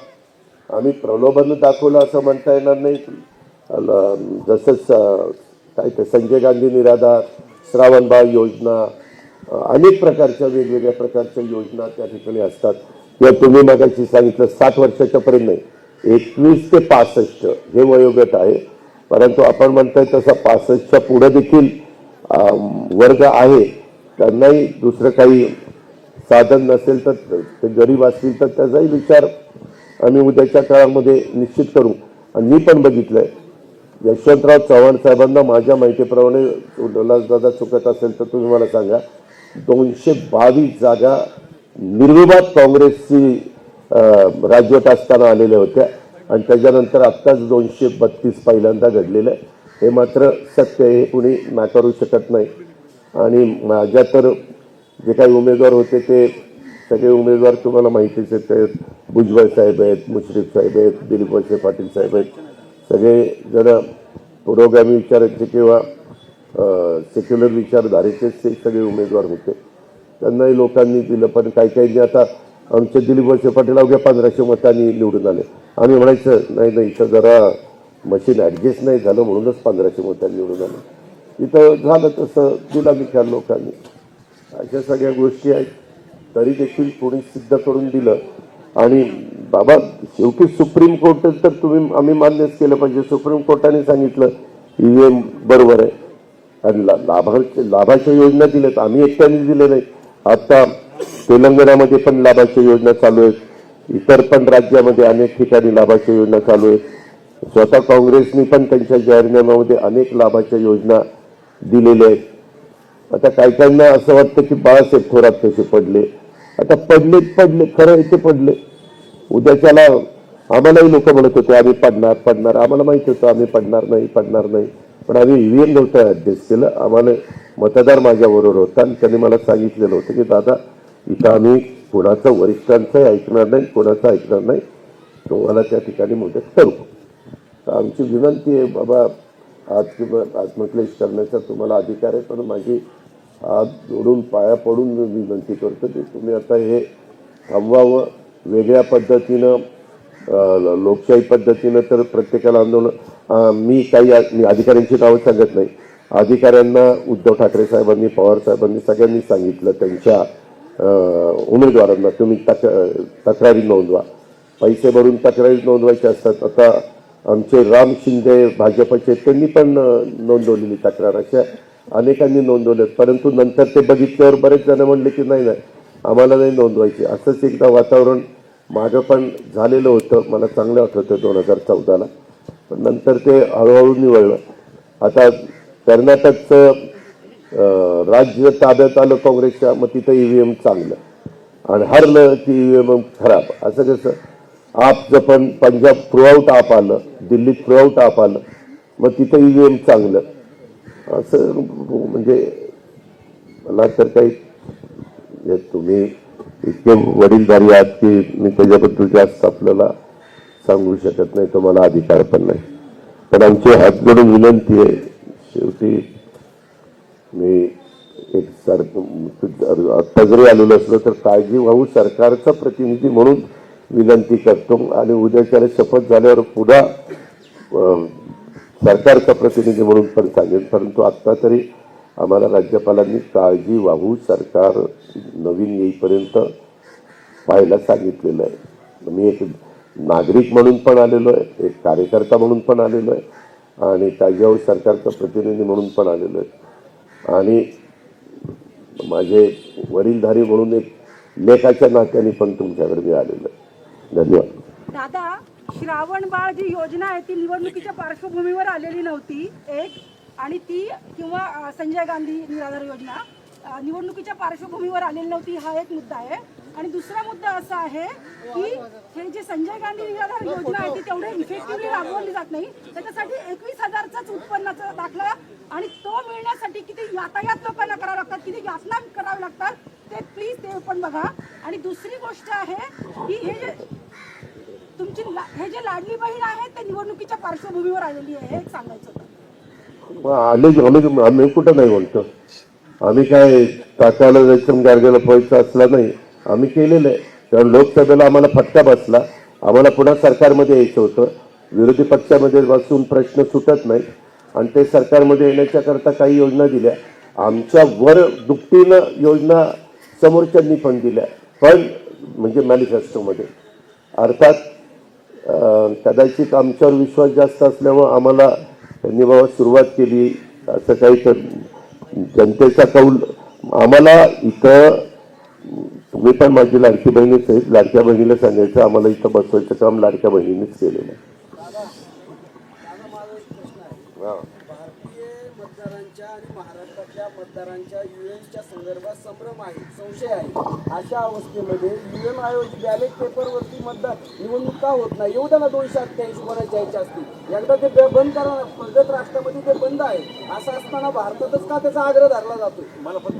आम्ही प्रलोभन दाखवलं असं म्हणता येणार नाही. जसं काय ते संजय गांधी निराधार, श्रावणबाळ योजना, अनेक प्रकारच्या वेगवेगळ्या प्रकारच्या योजना त्या ठिकाणी असतात. किंवा तुम्ही मगाशी सांगितलं 60 वर्षाच्या पर्यंत नाही, 21 ते 65 हे वयोगट आहे. परंतु आपण म्हणतोय तसं 65च्या पुढे देखील वर्ग आहे, त्यांनाही दुसरं काही साधन नसेल तर ते गरीब असतील तर त्याचाही विचार आम्ही उद्याच्या काळामध्ये निश्चित करू. आणि मी पण बघितलंय यशवंतराव चव्हाण साहेबांना माझ्या माहितीप्रमाणे, उल्हासदादा चुकत असेल तर तुम्ही मला सांगा, 222 जागा निर्विवाद काँग्रेसची राजवट असताना आलेल्या होत्या आणि त्याच्यानंतर आत्ताच 232 पहिल्यांदा घडलेलं आहे. हे मात्र सत्य, हे कुणी नाकारू शकत नाही. आणि माझ्या तर जे काही उमेदवार होते ते सगळे उमेदवार तुम्हाला माहितीच आहेत. भुजबळ साहेब आहेत, मुश्रीफ साहेब आहेत, दिलीप वळसे पाटील साहेब आहेत, सगळे जण पुरोगामी विचारांचे किंवा सेक्युलर विचारधारेचे ते सगळे उमेदवार होते. त्यांनाही लोकांनी दिलं. पण काही काही आता आमचे दिलीप वळसे पाटील अवघ्या 1500 मतांनी निवडून आले. आम्ही म्हणायचं नाही इथं जरा मशीन ॲडजस्ट नाही झालं म्हणूनच 1500 मतांनी निवडून आलं. इथं झालं तसं दिला निकाल लोकांनी. अशा सगळ्या गोष्टी आहेत. तरी देखील कोणी सिद्ध करून दिलं. आणि बाबा शेवटी सुप्रीम कोर्ट तर आम्ही मान्यच केलं पाहिजे. सुप्रीम कोर्टाने सांगितलं EVM बरोबर आहे आणि लाभाच्या योजना दिल्यात, आम्ही एकट्याने दिले नाही. आता तेलंगणामध्ये पण लाभाच्या योजना चालू आहेत, इतर पण राज्यामध्ये अनेक ठिकाणी लाभाच्या योजना चालू आहेत. स्वतः काँग्रेसनी पण त्यांच्या जाहीरनाम्यामध्ये अनेक लाभाच्या योजना दिलेल्या आहेत. आता काही काहींना असं वाटतं की बाळासाहेब थोरात कसे पडले. आता पडले खरं इथे पडले. उद्याच्याला आम्हालाही लोक म्हणत होते आम्ही पडणार, आम्हाला माहित होतं आम्ही पडणार नाही. पण आम्ही EVM नव्हतं ऍडजस्ट केलं. आम्हाला मतदार माझ्याबरोबर होता आणि त्यांनी मला सांगितलेलं होतं की दादा इथं आम्ही कोणाचं वरिष्ठांचंही ऐकणार नाही, कोणाचं ऐकणार नाही, तुम्हाला त्या ठिकाणी मदत करू. तर आमची विनंती आहे बाबा, आत्मक्लेश करण्याचा तुम्हाला अधिकार आहे, पण माझी हात जोडून पाया पडून विनंती करतो की तुम्ही आता हे थांबवावं. वेगळ्या पद्धतीनं लोकशाही पद्धतीनं तर प्रत्येकाला आंदोलन, मी अधिकाऱ्यांची नावं सांगत नाही, अधिकाऱ्यांना उद्धव ठाकरे साहेबांनी, पवार साहेबांनी सगळ्यांनी सांगितलं त्यांच्या उमेदवारांना तुम्ही तक्रारी नोंदवा, पैसे भरून तक्रारी नोंदवायचे असतात. आता आमचे राम शिंदे भाजपचे त्यांनी पण नोंदवलेली तक्रार, अशा अनेकांनी नोंदवलेत. परंतु नंतर ते बघितल्यावर बरेच जण म्हणले की नाही नाही आम्हाला नाही नोंदवायची. असंच एकदा वातावरण मागं पण झालेलं होतं, मला चांगलं आठवतं 2014ला. पण नंतर ते हळूहळू निवळलं. आता कर्नाटकचं राज्य ताब्यात आलं काँग्रेसच्या, मग तिथं ईव्हीएम चांगलं आणि हरलं की ईव्हीएम खराब. असं कसं आपचं पण पंजाब थ्रूआउट आप आलं, दिल्लीत थ्रूआउट आप आलं, मग तिथं ईव्हीएम चांगलं. असं म्हणजे मला तर काही तुम्ही इतके वडीलधारी आहात की मी त्याच्याबद्दल जास्त आपल्याला सांगू शकत नाही, तो मला अधिकार पण नाही. पण आमची हात जोडून विनंती आहे, शेवटी मी एक आत्ता जरी आलेलो असलो तर काळजीवाहू सरकारचा प्रतिनिधी म्हणून विनंती करतो आणि उद्याच्याला शपथ झाल्यावर पुन्हा सरकारचा प्रतिनिधी म्हणून पण सांगेन. परंतु आत्ता तरी आम्हाला राज्यपालांनी काळजीवाहू सरकार नवीन येईपर्यंत पाहायला सांगितलेलं आहे. मी एक नागरिक म्हणून पण आलेलो आहे, एक कार्यकर्ता म्हणून पण आलेलो आहे आणि काळजीवाहू सरकारचा प्रतिनिधी म्हणून पण आलेलो आहे आणि माझे वडीलधारी म्हणून एक लेखाच्या नात्याने पण तुमच्याकडे मी आलेलो आहे. धन्यवाद. दादा, श्रावण बाळ जी योजना आहे ती निवडणुकीच्या पार्श्वभूमीवर आलेली नव्हती एक, आणि ती किंवा संजय गांधी निराधार योजना निवडणुकीच्या पार्श्वभूमीवर आलेली नव्हती, हा एक मुद्दा आहे. आणि दुसरा मुद्दा असा आहे की हे जे संजय गांधी निराधार योजना आहे ती तेवढे इफेक्टिव्हली राबवली जात नाही. त्याच्यासाठी 21,000चाच उत्पन्नाचा दाखला आणि तो मिळण्यासाठी किती यातायात लोकांना करावं लागतात, किती यातना करावी लागतात, ते प्लीज ते पण बघा. आणि दुसरी गोष्ट आहे की हे जे लाडली बहीण आहे ते निवडणुकीच्या पार्श्वभूमीवर आलेली आहे, हे एक सांगायचं होतं. आम्ही कुठं नाही म्हणतो, आम्ही काय टाकायला जायचं गार्गेला पळायचं असला नाही, आम्ही केलेलं आहे. कारण लोकसभेला आम्हाला फटका बसला, आम्हाला पुन्हा सरकारमध्ये यायचं होतं, विरोधी पक्षामध्ये बसून प्रश्न सुटत नाही आणि ते सरकारमध्ये येण्याच्या करता काही योजना दिल्या, आमच्या वर दुपटीनं योजना समोरच्यांनी पण दिल्या, पण म्हणजे मॅनिफेस्टोमध्ये. अर्थात कदाचित आमच्यावर विश्वास जास्त असल्यामुळं आम्हाला त्यांनी बाबा सुरुवात केली असं काही. तर जनतेचा कौल आम्हाला इथं, तुम्ही पण माझी लाडकी बहिणीच आहेत, लाडक्या बहिणीला सांगायचं आम्हाला इथं बसवायचं काम लाडक्या बहिणीनेच केलेलं आहे. भारतीय मतदारांच्या आणि महाराष्ट्रातल्या मतदारांच्या युएनच्या संदर्भात संभ्रम आहे, संशय आहे. अशा अवस्थेमध्ये युएन ऐवजी बॅलेट पेपरवरती मतदार निवडणूक का होत नाही? येऊ त्यांना 288 कोणाच्या यायच्या असतील, एकदा ते बंद करा. प्रगत राष्ट्रामध्ये ते बंद आहे, असं असताना भारतातच का त्याचा आग्रह धरला जातो?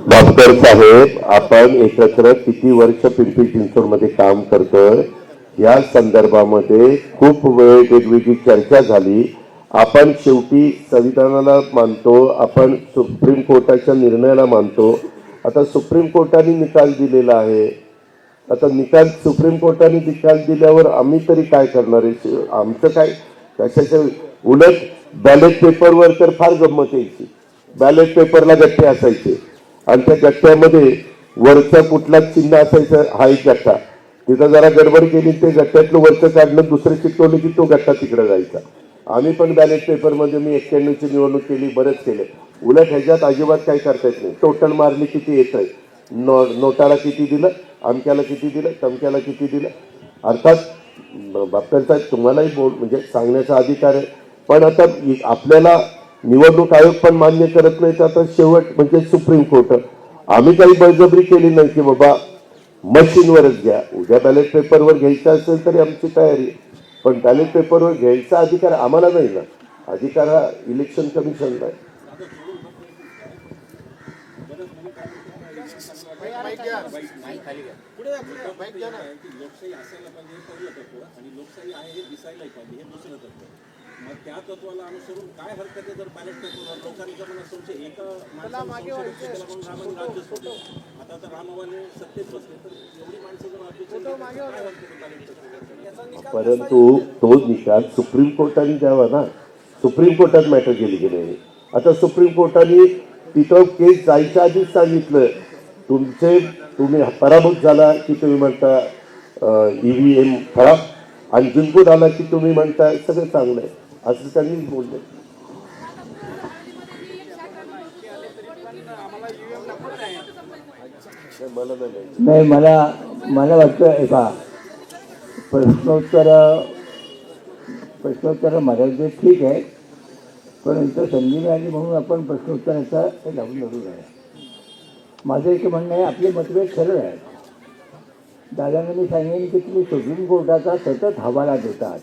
डॉक्टर साहेब, आपण एकत्र किती वर्ष पिंपरी चिंचवडमध्ये काम करतोय, या संदर्भामध्ये खूप वेळ वेगवेगळी चर्चा झाली. आपण शेवटी संविधानाला मानतो, आपण सुप्रीम कोर्टाच्या निर्णयाला मानतो. आता सुप्रीम कोर्टाने निकाल दिलेला आहे, आता निकाल सुप्रीम कोर्टाने निकाल दिल्यावर आम्ही तरी काय करणार आहे? आमचं काय कशाच्या उलट बॅलेट पेपरवर तर फार गंमत यायची. बॅलेट पेपरला गठ्ठे असायचे आणि त्या गठ्ठ्यामध्ये वरचं कुठलाच चिन्ह असायचं, हा एक गठ्ठा. तिथं जरा गडबड केली, ते गठ्ठ्यातलं वरचं काढलं, दुसरं चिकटवलं की तो गठ्ठा तिकडे जायचा. आम्ही पण बॅलेट पेपरमध्ये मी 91ची निवडणूक केली, बरेच केले. उलट ह्याच्यात अजिबात काही करता येत नाही. टोटल मारली किती येत आहे, नोटाला किती दिलं, अमक्याला किती दिलं, तमक्याला किती दिलं. अर्थात बापसाहेब तुम्हालाही म्हणजे सांगण्याचा अधिकार आहे, पण आता आपल्याला निवडणूक आयोग पण मान्य करत नाही. तर आता शेवट म्हणजे सुप्रीम कोर्ट. आम्ही काही बळजबरी केली नाही की बाबा मशीनवरच घ्या. उद्या बॅलेट पेपरवर घ्यायचं असेल तरी आमची तयारी, पण बॅलेट पेपरवर घ्यायचा अधिकार आम्हाला नाही ना, अधिकार हा इलेक्शन कमिशनला आहे. लोकशाही असायला पाहिजे पहिलं तत्व, आणि लोकशाही आहे हे दिसायला पाहिजे हे दुसरं तत्व. मग त्या तत्वाला अनुसरून काय हरकत आहे जर बॅलेट पेपरवर लोकांच्या मनात संशय एका रामाने राज्य सोडलं, आता तर रामावाले सत्तेत बसले, तर एवढी माणसं जर परंतु तो निकाल सुप्रीम कोर्टाने द्यावा ना. सुप्रीम कोर्टात मॅटर केली की नाही, आता सुप्रीम कोर्टाने तिथं केस जायच्या आधीच सांगितलं तुम्ही पराभूत झाला की तुम्ही म्हणता EVM खराब आणि जिंकून आला की तुम्ही म्हणता सगळं चांगलं आहे असं त्यांनीच बोलले. मला नाही मला वाटतं एका प्रश्नोत्तर मारायचे ठीक आहे, पण इथं संधी मिळाली म्हणून आपण प्रश्नोत्तराचा हे लावून धरू नये. माझं एक म्हणणं आहे, आपले मतभेद सरळ आहे. दादांनी मी सांगेन की तुम्ही सुप्रीम कोर्टाचा सतत हवाला देतात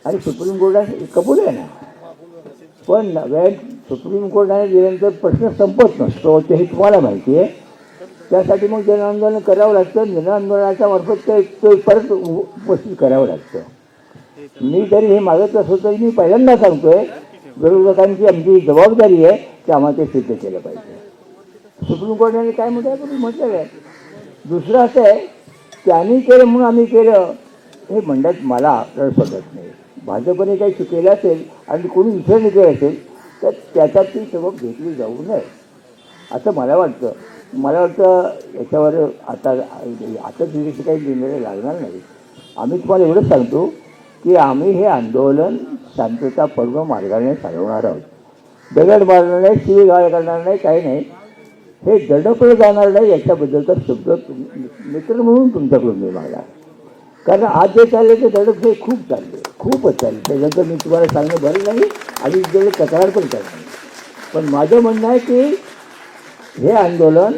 आणि सुप्रीम कोर्टात कबूल आहे ना, पण वेळ सुप्रीम कोर्टाने दिल्यानंतर प्रश्न संपत नसतो हे तुम्हाला माहिती आहे. त्यासाठी मग जनआंदोलन करावं लागतं. जनआंदोलनाच्या मार्फत ते परत उपस्थित करावं लागतं. मी तरी हे मागत असतो तरी मी पहिल्यांदा सांगतोय, विरोधकांची आमची जबाबदारी आहे की आम्हाला ते सिद्ध केलं पाहिजे. सुप्रीम कोर्टाने काय म्हटलं आहे. दुसरं असं आहे, त्यांनी केलं म्हणून आम्ही केलं हे म्हणण्यात मला रस पडत नाही. भाजपने काही चुकेलं असेल आणि कोणी इतर केलं असेल तर त्याच्यात ती सबब घेतली जाऊ नये असं मला वाटतं. याच्यावर आता दिवशी काही निर्णय लागणार नाही. आम्ही तुम्हाला एवढंच सांगतो की आम्ही हे आंदोलन शांततापूर्ण मार्गाने चालवणार आहोत. दगड मारणार नाही, शिवीगाळ करणार नाही, काही नाही. हे दडपलं जाणार नाही याच्याबद्दलचा शब्द मित्र म्हणून तुमच्याकडून मी मागला. कारण आज जे चालले ते दडप हे खूपच चालले. त्याच्यानंतर मी तुम्हाला सांगणं बरं नाही आणि इथे तक्रार पण करणार नाही. पण माझं म्हणणं आहे की हे आंदोलन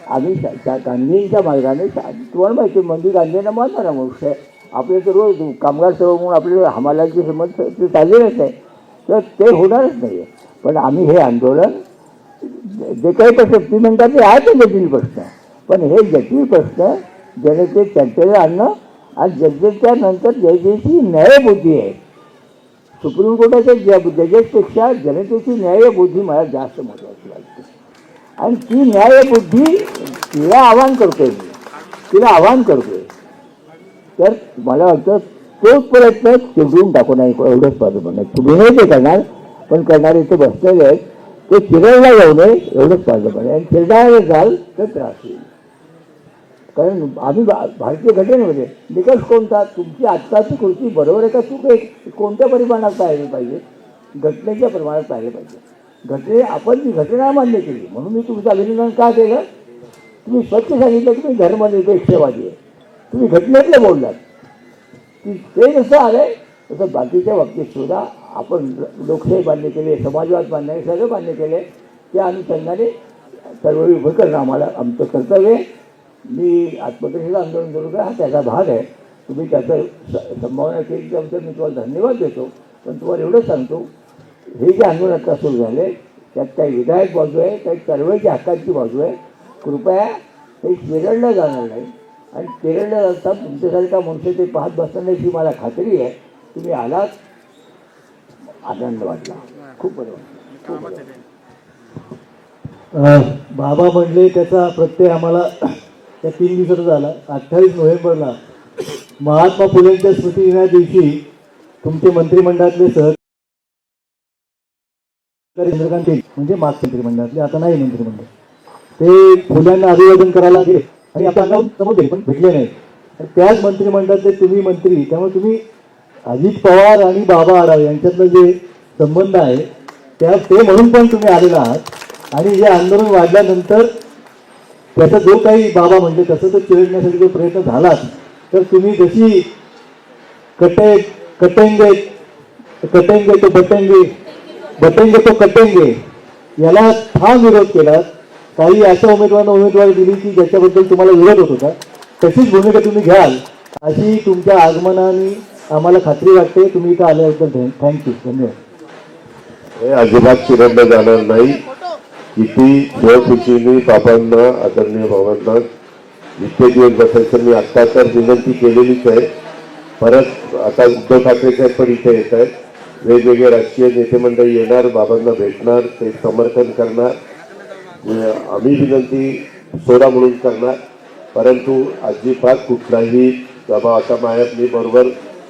आम्ही गांधींच्या मार्गाने, तुम्हाला माहिती मंदिर गांधींना मानणारा माणूस आहे. आपले तर रोज कामगार सेवा म्हणून आपले हमालाची समज ते चाललेलंच आहे, तर ते होणारच नाही आहे. पण आम्ही हे आंदोलन जे काही प्रश्न ती म्हणतात ते आहे ते जटिल प्रश्न, पण हे जटिल प्रश्न जनते चर्चेला आणणं आणि जनतेच्या नंतर जनतेची न्यायबुद्धी आहे. सुप्रीम कोर्टाच्या जजेसपेक्षा जनतेची न्यायबुद्धी मला जास्त महत्त्वाची वाटते. आणि ती न्यायबुद्धी तिला आवाहन करतोय तर मला वाटतं तोच प्रयत्न चिरडून टाकू नाही एवढंच पाहिजे. म्हणणं तुम्ही नाही ते करणार, पण करणारे इथे बसलेले आहेत ते चिरडला जाऊ नये एवढंच पाहिजे. पण आणि चिरडायला जाल तर त्रास होईल. कारण आम्ही भारतीय घटनेमध्ये निकष कोणता, तुमची आत्ताची कृती बरोबर आहे का चूक आहे, कोणत्या परिमाणात पाहिले पाहिजे, घटनेच्या प्रमाणात पाहिले पाहिजे. आपण ती घटना मान्य केली म्हणून मी तुमचं अभिनंदन का केलं. तुम्ही स्वच्छ सांगितलं की तुम्ही धर्मनिरपेक्षवादी आहे, तुम्ही घटनेतलं बोललात. ते जसं आलं आहे तसं बाकीच्या बाबतीत सुद्धा आपण लोकशाही मान्य केले, समाजवाद मान्य आहे, सगळं मान्य केले. त्या अनुषंगाने सर्व उभं करणं आम्हाला आमचं कर्तव्य आहे. मी आत्मकथेचं आंदोलन करू का हा त्याचा भाग आहे. तुम्ही त्याचं संभावना केली त्याबद्दल मी तुम्हाला धन्यवाद देतो. पण तुम्हाला एवढंच सांगतो, हे जे आंदोलन आता सुरू झाले त्यात काही विधायक बाजू आहे, काही चळवळीच्या हक्काची बाजू आहे. कृपया हे चिरडलं जाणार नाही आणि चिरडलं जातात तुमच्यासारखा मनुष्य ते पाहत बसणार नाही ही मला खात्री आहे. तुम्ही आलात, आनंद वाटला, खूप बरं वाटलं. बाबा म्हणले त्याचा प्रत्यय आम्हाला त्या 3 दिवसाचा झाला. 28 नोव्हेंबरला महात्मा फुलेंच्या स्मृती दिना दिवशी तुमचे मंत्रिमंडळातले चंद्रकांत म्हणजे मागच्या मंत्रिमंडळातले, आता नाही मंत्रिमंडळ, ते फुल्यांना अभिवादन करायला गेले आणि आपल्याला समोर पण भेटले नाही. त्याच मंत्रिमंडळातले तुम्ही मंत्री, त्यामुळे तुम्ही अजित पवार आणि बाबा आढाव यांच्यातलं जे संबंध आहे ते म्हणून पण तुम्ही आलेला आहात. आणि जे आंदोलन वाढल्यानंतर त्याचा जो काही बाबा म्हणले तसं तो चिरडण्यासाठी जो प्रयत्न झाला तर तुम्ही जशी कटेंगे तो कटेंगे याला ठाम विरोध केला. काही अशा उमेदवारांना उमेदवारी दिली की ज्याच्याबद्दल तुम्हाला विरोध होत होता, तशीच भूमिका तुम्ही घ्याल अशी तुमच्या आगमनाने आम्हाला खात्री वाटते. तुम्ही इथं आल्याबद्दल थँक्यू, धन्यवाद. हे अजिबात चिरडलं जाणार नाही. किती स्वखुशीने बाबांना, आदरणीय बाबांना इतके दिवस बसायचं मी आत्ता तर विनंती केलेलीच आहे. परत आता उद्धव ठाकरे साहेब पण इथे येत आहेत, वेगवेगळे राजकीय नेते मंडळी येणार, बाबांना भेटणार, ते समर्थन करणार. आम्ही विनंती सोडा म्हणून करणार, परंतु अजिबात कुठलाही बाबा आता मी बरोबर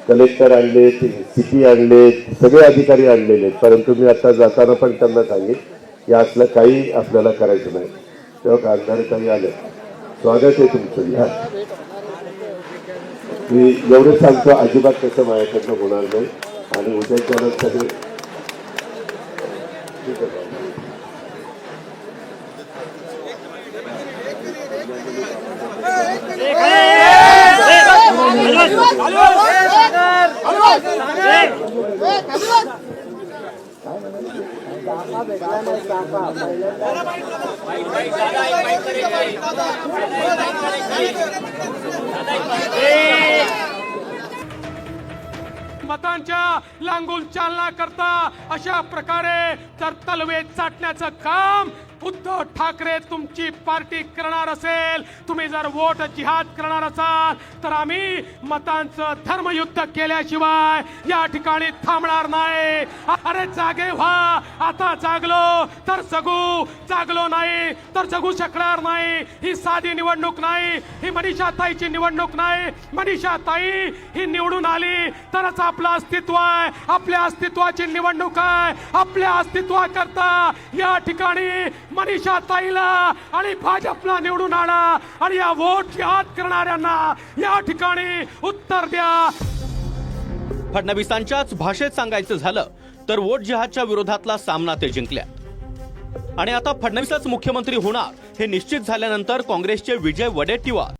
कलेक्टर आणले, CP आणले, सगळे अधिकारी आणलेले आहेत. परंतु मी आता जाताना पण त्यांना सांगेन या असलं काही आपल्याला करायचं नाही. तेव्हा खासदार काही आले, स्वागत आहे तुमचं. या मी एवढंच सांगतो, अजिबात तसं माझ्याकडनं होणार नाही. आणि उद्याच्याला सगळे ठीक आहे. मतांच्या लांगूल चालना करता अशा प्रकारे जर तलवे चाटण्याचं काम उद्धव ठाकरे तुमची पार्टी करणार असेल, तुम्ही जर वोट जिहाद करणार असाल, तर आम्ही मतांचं धर्मयुद्ध केल्याशिवाय या ठिकाणी थांबणार नाही. अरे जागे व्हा, आता जागलो तर जगू, जागलो नाही तर जगू शकणार नाही. ही साधी निवडणूक नाही, ही मनीषाताईची निवडणूक नाही. मनीषाताई ही निवडून आली तरच आपलं अस्तित्व आहे, आपल्या अस्तित्वाची निवडणूक आहे. आपल्या अस्तित्वाकरता या ठिकाणी मनीषाताईला आणि भाजपला निवडून आणा आणि या वोट जिहाद करणाऱ्यांना या ठिकाणी उत्तर द्या. फडणवीसांच्याच भाषेत सांगायचं झालं तर वोट जिहादच्या विरोधातला सामना ते जिंकल्या आणि आता फडणवीसच मुख्यमंत्री होणार हे निश्चित झाल्यानंतर काँग्रेसचे विजय वडेट्टीवार